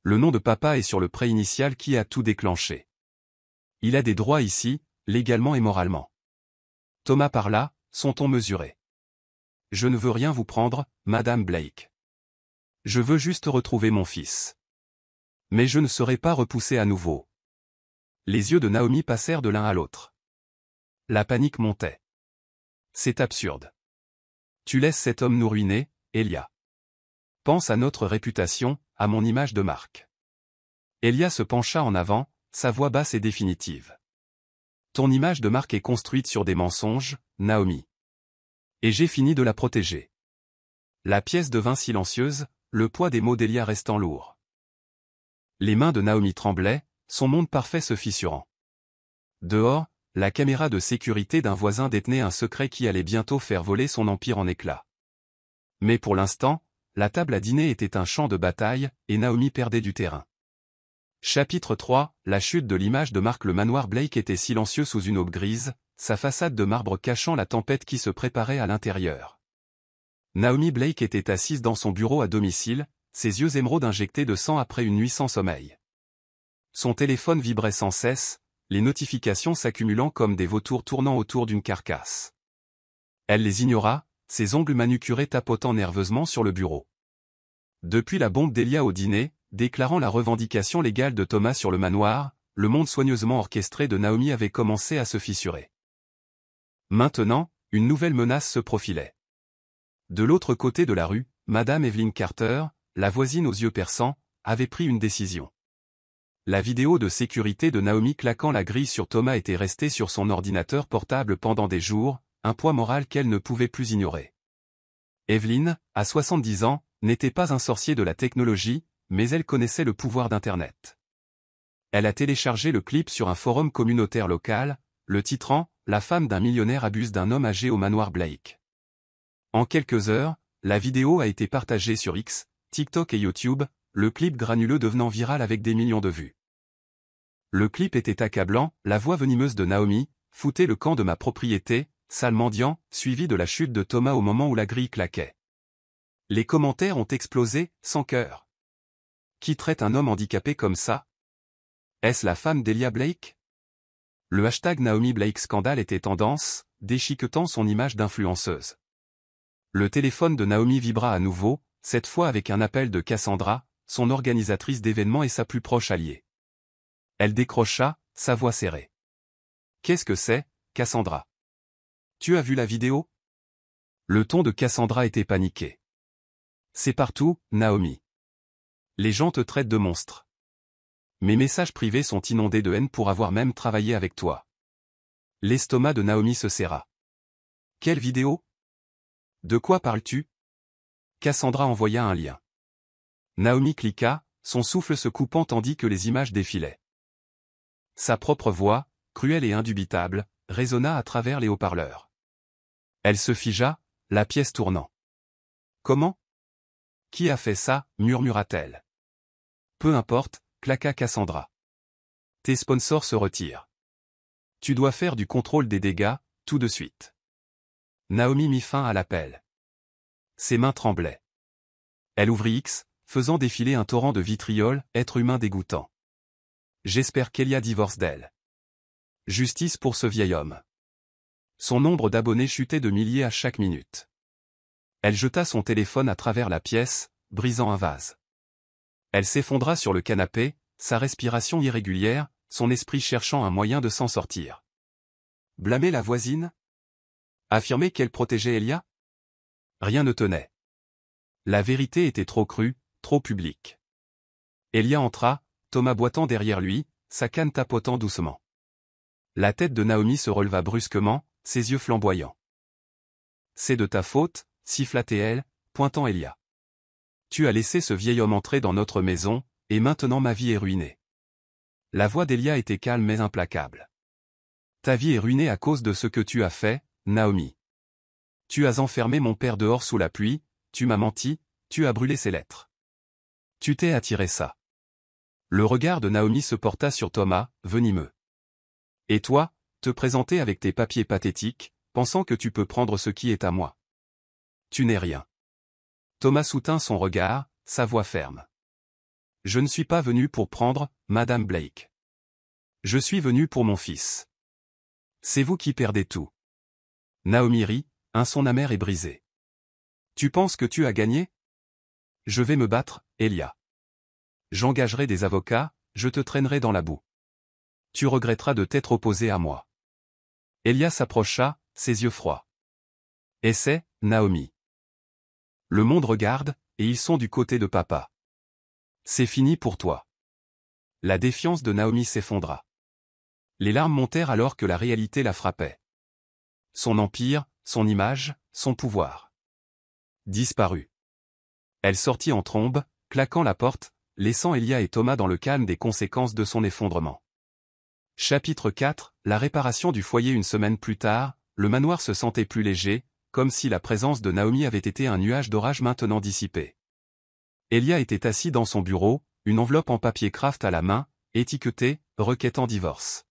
[SPEAKER 1] Le nom de papa est sur le prêt initial qui a tout déclenché. Il a des droits ici, légalement et moralement. Thomas parla, son ton mesuré. Je ne veux rien vous prendre, Madame Blake. Je veux juste retrouver mon fils. Mais je ne serai pas repoussé à nouveau. Les yeux de Naomi passèrent de l'un à l'autre. La panique montait. C'est absurde. Tu laisses cet homme nous ruiner, Elia. Pense à notre réputation, à mon image de marque. Elia se pencha en avant, sa voix basse et définitive. Ton image de marque est construite sur des mensonges, Naomi. Et j'ai fini de la protéger. La pièce devint silencieuse, le poids des mots d'Elia restant lourd. Les mains de Naomi tremblaient, son monde parfait se fissurant. Dehors, la caméra de sécurité d'un voisin détenait un secret qui allait bientôt faire voler son empire en éclats. Mais pour l'instant, la table à dîner était un champ de bataille, et Naomi perdait du terrain. Chapitre 3, la chute de l'image de marque. Le manoir Blake était silencieux sous une aube grise, sa façade de marbre cachant la tempête qui se préparait à l'intérieur. Naomi Blake était assise dans son bureau à domicile, ses yeux émeraudes injectés de sang après une nuit sans sommeil. Son téléphone vibrait sans cesse, les notifications s'accumulant comme des vautours tournant autour d'une carcasse. Elle les ignora, ses ongles manucurés tapotant nerveusement sur le bureau. Depuis la bombe d'Elia au dîner, déclarant la revendication légale de Thomas sur le manoir, le monde soigneusement orchestré de Naomi avait commencé à se fissurer. Maintenant, une nouvelle menace se profilait. De l'autre côté de la rue, Madame Evelyn Carter, la voisine aux yeux perçants, avait pris une décision. La vidéo de sécurité de Naomi claquant la grille sur Thomas était restée sur son ordinateur portable pendant des jours, un poids moral qu'elle ne pouvait plus ignorer. Evelyn, à 70 ans, n'était pas un sorcier de la technologie, mais elle connaissait le pouvoir d'Internet. Elle a téléchargé le clip sur un forum communautaire local, le titrant « La femme d'un millionnaire abuse d'un homme âgé au manoir Blake ». En quelques heures, la vidéo a été partagée sur X, TikTok et YouTube, le clip granuleux devenant viral avec des millions de vues. Le clip était accablant, la voix venimeuse de Naomi, « Foutez le camp de ma propriété, sale mendiant, suivi de la chute de Thomas au moment où la grille claquait. Les commentaires ont explosé, sans cœur. Qui traite un homme handicapé comme ça? Est-ce la femme d'Elia Blake? Le hashtag Naomi Blake Scandale était tendance, déchiquetant son image d'influenceuse. Le téléphone de Naomi vibra à nouveau, cette fois avec un appel de Cassandra, son organisatrice d'événements et sa plus proche alliée. Elle décrocha, sa voix serrée. Qu'est-ce que c'est, Cassandra? Tu as vu la vidéo? Le ton de Cassandra était paniqué. C'est partout, Naomi. Les gens te traitent de monstre. Mes messages privés sont inondés de haine pour avoir même travaillé avec toi. L'estomac de Naomi se serra. Quelle vidéo? De quoi parles-tu? Cassandra envoya un lien. Naomi cliqua, son souffle se coupant tandis que les images défilaient. Sa propre voix, cruelle et indubitable, résonna à travers les haut-parleurs. Elle se figea, la pièce tournant. Comment? Qui a fait ça? Murmura-t-elle. Peu importe, claqua Cassandra. Tes sponsors se retirent. Tu dois faire du contrôle des dégâts, tout de suite. Naomi mit fin à l'appel. Ses mains tremblaient. Elle ouvrit X, faisant défiler un torrent de vitriol, être humain dégoûtant. J'espère qu'Elia divorce d'elle. Justice pour ce vieil homme. Son nombre d'abonnés chutait de milliers à chaque minute. Elle jeta son téléphone à travers la pièce, brisant un vase. Elle s'effondra sur le canapé, sa respiration irrégulière, son esprit cherchant un moyen de s'en sortir. Blâmer la voisine? Affirmer qu'elle protégeait Elia? Rien ne tenait. La vérité était trop crue, trop publique. Elia entra, Thomas boitant derrière lui, sa canne tapotant doucement. La tête de Naomi se releva brusquement, ses yeux flamboyants. C'est de ta faute, siffla-t-elle, pointant Elia. Tu as laissé ce vieil homme entrer dans notre maison, et maintenant ma vie est ruinée. La voix d'Elia était calme mais implacable. Ta vie est ruinée à cause de ce que tu as fait, Naomi. Tu as enfermé mon père dehors sous la pluie, tu m'as menti, tu as brûlé ses lettres. Tu t'es attiré ça. Le regard de Naomi se porta sur Thomas, venimeux. Et toi, te présenter avec tes papiers pathétiques, pensant que tu peux prendre ce qui est à moi. Tu n'es rien. Thomas soutint son regard, sa voix ferme. Je ne suis pas venu pour prendre, Madame Blake. Je suis venu pour mon fils. C'est vous qui perdez tout. Naomi rit, un son amer et brisé. Tu penses que tu as gagné? Je vais me battre, Elia. J'engagerai des avocats, je te traînerai dans la boue. Tu regretteras de t'être opposé à moi. Elia s'approcha, ses yeux froids. Essaie, Naomi. Le monde regarde, et ils sont du côté de papa. C'est fini pour toi. La défiance de Naomi s'effondra. Les larmes montèrent alors que la réalité la frappait. Son empire, son image, son pouvoir. Disparut. Elle sortit en trombe, claquant la porte, laissant Elia et Thomas dans le calme des conséquences de son effondrement. Chapitre 4, la réparation du foyer. Une semaine plus tard, le manoir se sentait plus léger, comme si la présence de Naomi avait été un nuage d'orage maintenant dissipé. Elia était assis dans son bureau, une enveloppe en papier craft à la main, étiquetée « Requête en divorce ».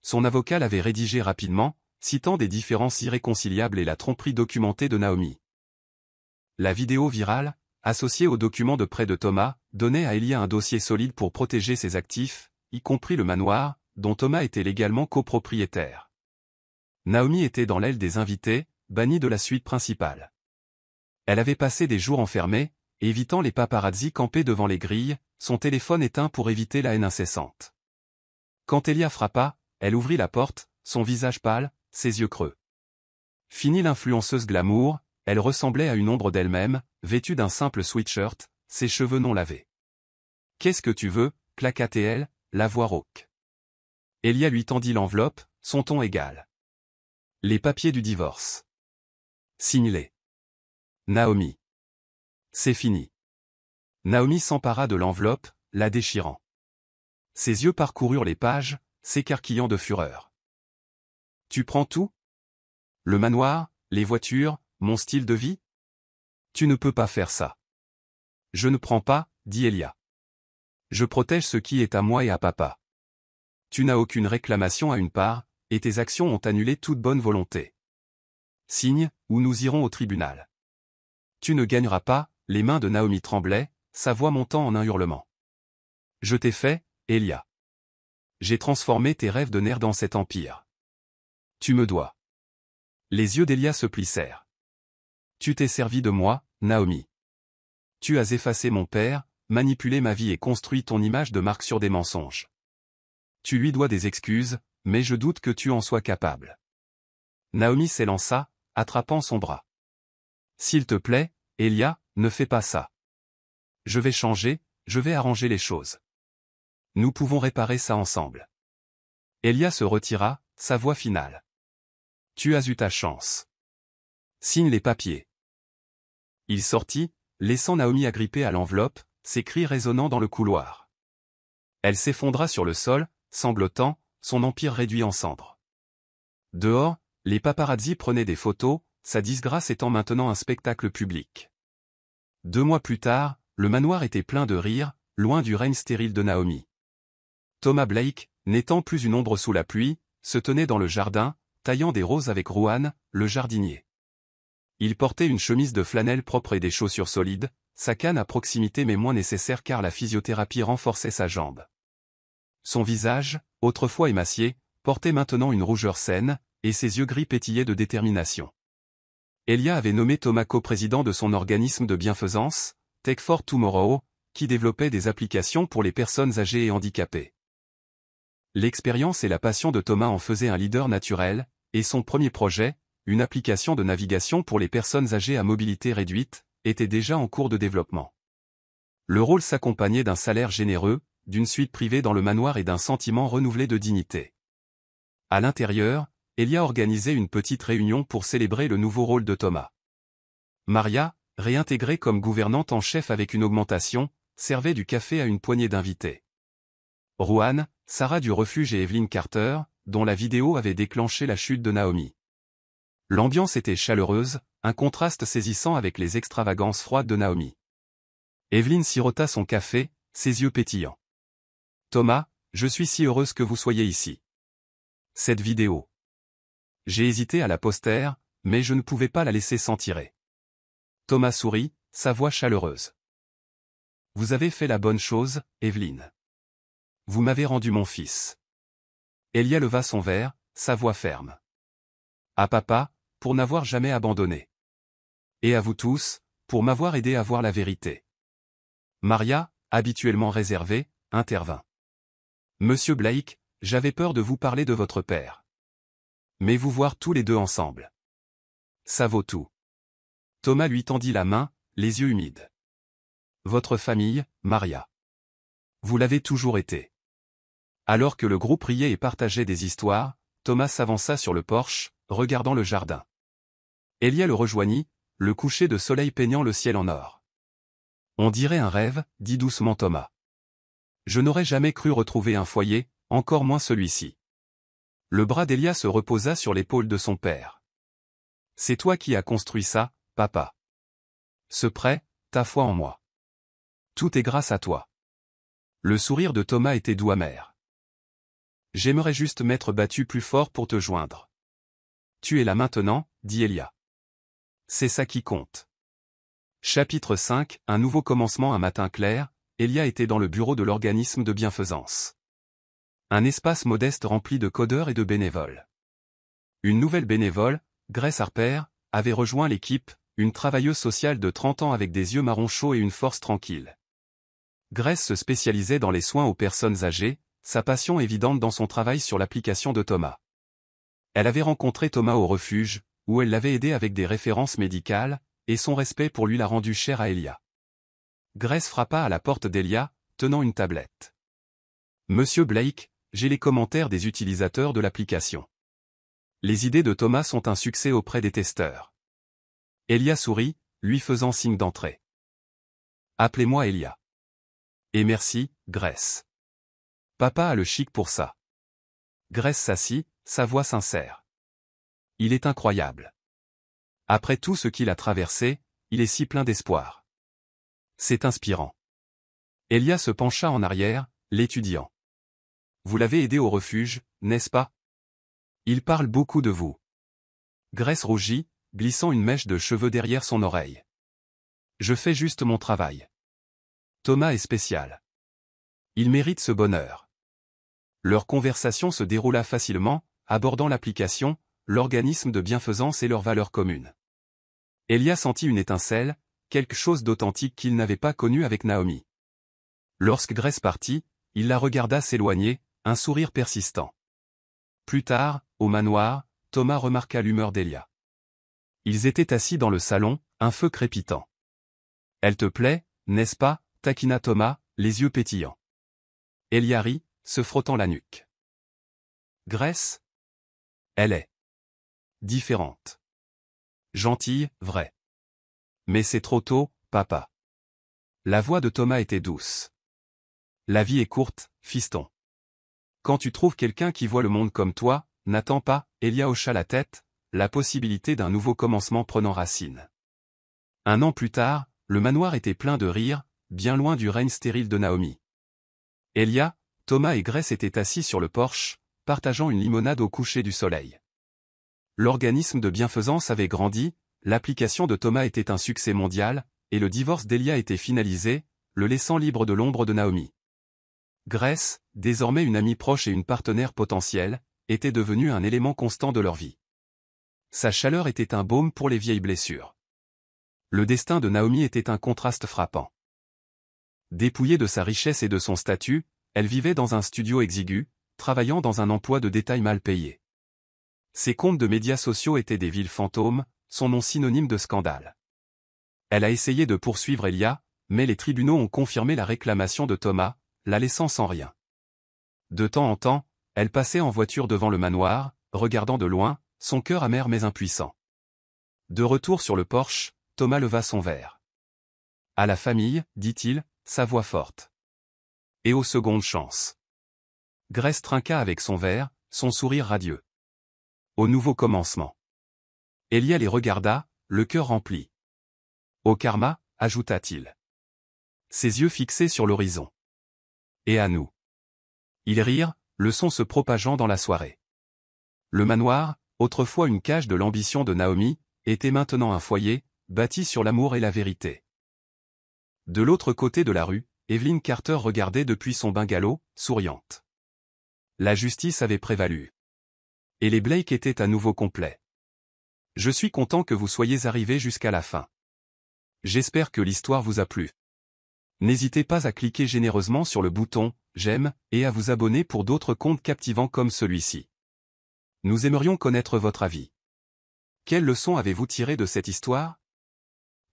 [SPEAKER 1] Son avocat l'avait rédigée rapidement, citant des différences irréconciliables et la tromperie documentée de Naomi. La vidéo virale, associée au document de prêt de Thomas, donnait à Elia un dossier solide pour protéger ses actifs, y compris le manoir, dont Thomas était légalement copropriétaire. Naomi était dans l'aile des invités, bannie de la suite principale. Elle avait passé des jours enfermée, évitant les paparazzis campés devant les grilles, son téléphone éteint pour éviter la haine incessante. Quand Elia frappa, elle ouvrit la porte, son visage pâle, ses yeux creux. Fini l'influenceuse glamour, elle ressemblait à une ombre d'elle-même, vêtue d'un simple sweatshirt, ses cheveux non lavés. « Qu'est-ce que tu veux » claqua-t-elle, la voix rauque. Elia lui tendit l'enveloppe, son ton égal. Les papiers du divorce. Signe-les. Naomi. C'est fini. Naomi s'empara de l'enveloppe, la déchirant. Ses yeux parcoururent les pages, s'écarquillant de fureur. Tu prends tout? Le manoir, les voitures, mon style de vie? Tu ne peux pas faire ça. Je ne prends pas, dit Elia. Je protège ce qui est à moi et à papa. Tu n'as aucune réclamation à une part, et tes actions ont annulé toute bonne volonté. Signe, ou nous irons au tribunal. Tu ne gagneras pas, les mains de Naomi tremblaient, sa voix montant en un hurlement. Je t'ai fait, Elia. J'ai transformé tes rêves de nerfs dans cet empire. Tu me dois. Les yeux d'Elia se plissèrent. Tu t'es servi de moi, Naomi. Tu as effacé mon père, manipulé ma vie et construit ton image de marque sur des mensonges. Tu lui dois des excuses, mais je doute que tu en sois capable. Naomi s'élança, attrapant son bras. S'il te plaît, Elia, ne fais pas ça. Je vais changer, je vais arranger les choses. Nous pouvons réparer ça ensemble. Elia se retira, sa voix finale. Tu as eu ta chance. Signe les papiers. Il sortit, laissant Naomi agrippée à l'enveloppe, ses cris résonnant dans le couloir. Elle s'effondra sur le sol, sanglotant, son empire réduit en cendres. Dehors, les paparazzis prenaient des photos, sa disgrâce étant maintenant un spectacle public. 2 mois plus tard, le manoir était plein de rires, loin du règne stérile de Naomi. Thomas Blake, n'étant plus une ombre sous la pluie, se tenait dans le jardin, taillant des roses avec Ruan, le jardinier. Il portait une chemise de flanelle propre et des chaussures solides, sa canne à proximité mais moins nécessaire car la physiothérapie renforçait sa jambe. Son visage, autrefois émacié, portait maintenant une rougeur saine, et ses yeux gris pétillaient de détermination. Elia avait nommé Thomas coprésident de son organisme de bienfaisance, Tech for Tomorrow, qui développait des applications pour les personnes âgées et handicapées. L'expérience et la passion de Thomas en faisaient un leader naturel, et son premier projet, une application de navigation pour les personnes âgées à mobilité réduite, était déjà en cours de développement. Le rôle s'accompagnait d'un salaire généreux, d'une suite privée dans le manoir et d'un sentiment renouvelé de dignité. À l'intérieur, Elia organisait une petite réunion pour célébrer le nouveau rôle de Thomas. Maria, réintégrée comme gouvernante en chef avec une augmentation, servait du café à une poignée d'invités. Ruan, Sarah du refuge et Evelyn Carter, dont la vidéo avait déclenché la chute de Naomi. L'ambiance était chaleureuse, un contraste saisissant avec les extravagances froides de Naomi. Evelyn sirota son café, ses yeux pétillants. Thomas, je suis si heureuse que vous soyez ici. Cette vidéo. J'ai hésité à la poster, mais je ne pouvais pas la laisser s'en tirer. Thomas sourit, sa voix chaleureuse. Vous avez fait la bonne chose, Evelyn. Vous m'avez rendu mon fils. Elia leva son verre, sa voix ferme. À papa, pour n'avoir jamais abandonné. Et à vous tous, pour m'avoir aidé à voir la vérité. Maria, habituellement réservée, intervint. Monsieur Blake, j'avais peur de vous parler de votre père. Mais vous voir tous les deux ensemble. Ça vaut tout. Thomas lui tendit la main, les yeux humides. Votre famille, Maria. Vous l'avez toujours été. Alors que le groupe riait et partageait des histoires, Thomas s'avança sur le porche, regardant le jardin. Elia le rejoignit, le coucher de soleil peignant le ciel en or. On dirait un rêve, dit doucement Thomas. Je n'aurais jamais cru retrouver un foyer, encore moins celui-ci. Le bras d'Elia se reposa sur l'épaule de son père. C'est toi qui as construit ça, papa. Ce prêt, ta foi en moi. Tout est grâce à toi. Le sourire de Thomas était doux amer. J'aimerais juste m'être battu plus fort pour te joindre. Tu es là maintenant, dit Elia. C'est ça qui compte. Chapitre 5, un nouveau commencement. Un matin clair, Elia était dans le bureau de l'organisme de bienfaisance. Un espace modeste rempli de codeurs et de bénévoles. Une nouvelle bénévole, Grace Harper, avait rejoint l'équipe, une travailleuse sociale de 30 ans avec des yeux marron chauds et une force tranquille. Grace se spécialisait dans les soins aux personnes âgées, sa passion évidente dans son travail sur l'application de Thomas. Elle avait rencontré Thomas au refuge, où elle l'avait aidé avec des références médicales, et son respect pour lui l'a rendu cher à Elia. Grace frappa à la porte d'Elia, tenant une tablette. Monsieur Blake, j'ai les commentaires des utilisateurs de l'application. Les idées de Thomas sont un succès auprès des testeurs. Elia sourit, lui faisant signe d'entrer. Appelez-moi Elia. Et merci, Grace. Papa a le chic pour ça. Grace s'assit, sa voix sincère. Il est incroyable. Après tout ce qu'il a traversé, il est si plein d'espoir. C'est inspirant. Elia se pencha en arrière, l'étudiant. Vous l'avez aidé au refuge, n'est-ce pas? Il parle beaucoup de vous. Grace rougit, glissant une mèche de cheveux derrière son oreille. Je fais juste mon travail. Thomas est spécial. Il mérite ce bonheur. Leur conversation se déroula facilement, abordant l'application, l'organisme de bienfaisance et leurs valeurs communes. Elia sentit une étincelle, quelque chose d'authentique qu'il n'avait pas connu avec Naomi. Lorsque Grace partit, il la regarda s'éloigner, un sourire persistant. Plus tard, au manoir, Thomas remarqua l'humeur d'Elia. Ils étaient assis dans le salon, un feu crépitant. « Elle te plaît, n'est-ce pas » taquina Thomas, les yeux pétillants. Elia rit, se frottant la nuque. « Grace ? Elle est différente. Gentille, vrai. Mais c'est trop tôt, papa. » La voix de Thomas était douce. « La vie est courte, fiston. Quand tu trouves quelqu'un qui voit le monde comme toi, n'attends pas. » Elia hocha la tête, la possibilité d'un nouveau commencement prenant racine. Un an plus tard, le manoir était plein de rires, bien loin du règne stérile de Naomi. Elia, Thomas et Grace étaient assis sur le porche, partageant une limonade au coucher du soleil. L'organisme de bienfaisance avait grandi, l'application de Thomas était un succès mondial, et le divorce d'Elia était finalisé, le laissant libre de l'ombre de Naomi. Grace, désormais une amie proche et une partenaire potentielle, était devenue un élément constant de leur vie. Sa chaleur était un baume pour les vieilles blessures. Le destin de Naomi était un contraste frappant. Dépouillée de sa richesse et de son statut, elle vivait dans un studio exigu, travaillant dans un emploi de détail mal payé. Ses comptes de médias sociaux étaient des villes fantômes, son nom synonyme de scandale. Elle a essayé de poursuivre Elia, mais les tribunaux ont confirmé la réclamation de Thomas, la laissant sans rien. De temps en temps, elle passait en voiture devant le manoir, regardant de loin, son cœur amer mais impuissant. De retour sur le porche, Thomas leva son verre. « À la famille, dit-il, sa voix forte. Et aux secondes chances. » Grace trinqua avec son verre, son sourire radieux. « Au nouveau commencement. » Elia les regarda, le cœur rempli. « Au karma, ajouta-t-il. Ses yeux fixés sur l'horizon. Et à nous. » Ils rirent, le son se propageant dans la soirée. Le manoir, autrefois une cage de l'ambition de Naomi, était maintenant un foyer, bâti sur l'amour et la vérité. De l'autre côté de la rue, Evelyn Carter regardait depuis son bungalow, souriante. La justice avait prévalu. Et les Blake étaient à nouveau complets. Je suis content que vous soyez arrivés jusqu'à la fin. J'espère que l'histoire vous a plu. N'hésitez pas à cliquer généreusement sur le bouton « J'aime » et à vous abonner pour d'autres contes captivants comme celui-ci. Nous aimerions connaître votre avis. Quelles leçons avez-vous tirées de cette histoire?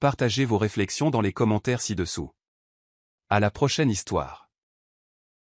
[SPEAKER 1] Partagez vos réflexions dans les commentaires ci-dessous. À la prochaine histoire.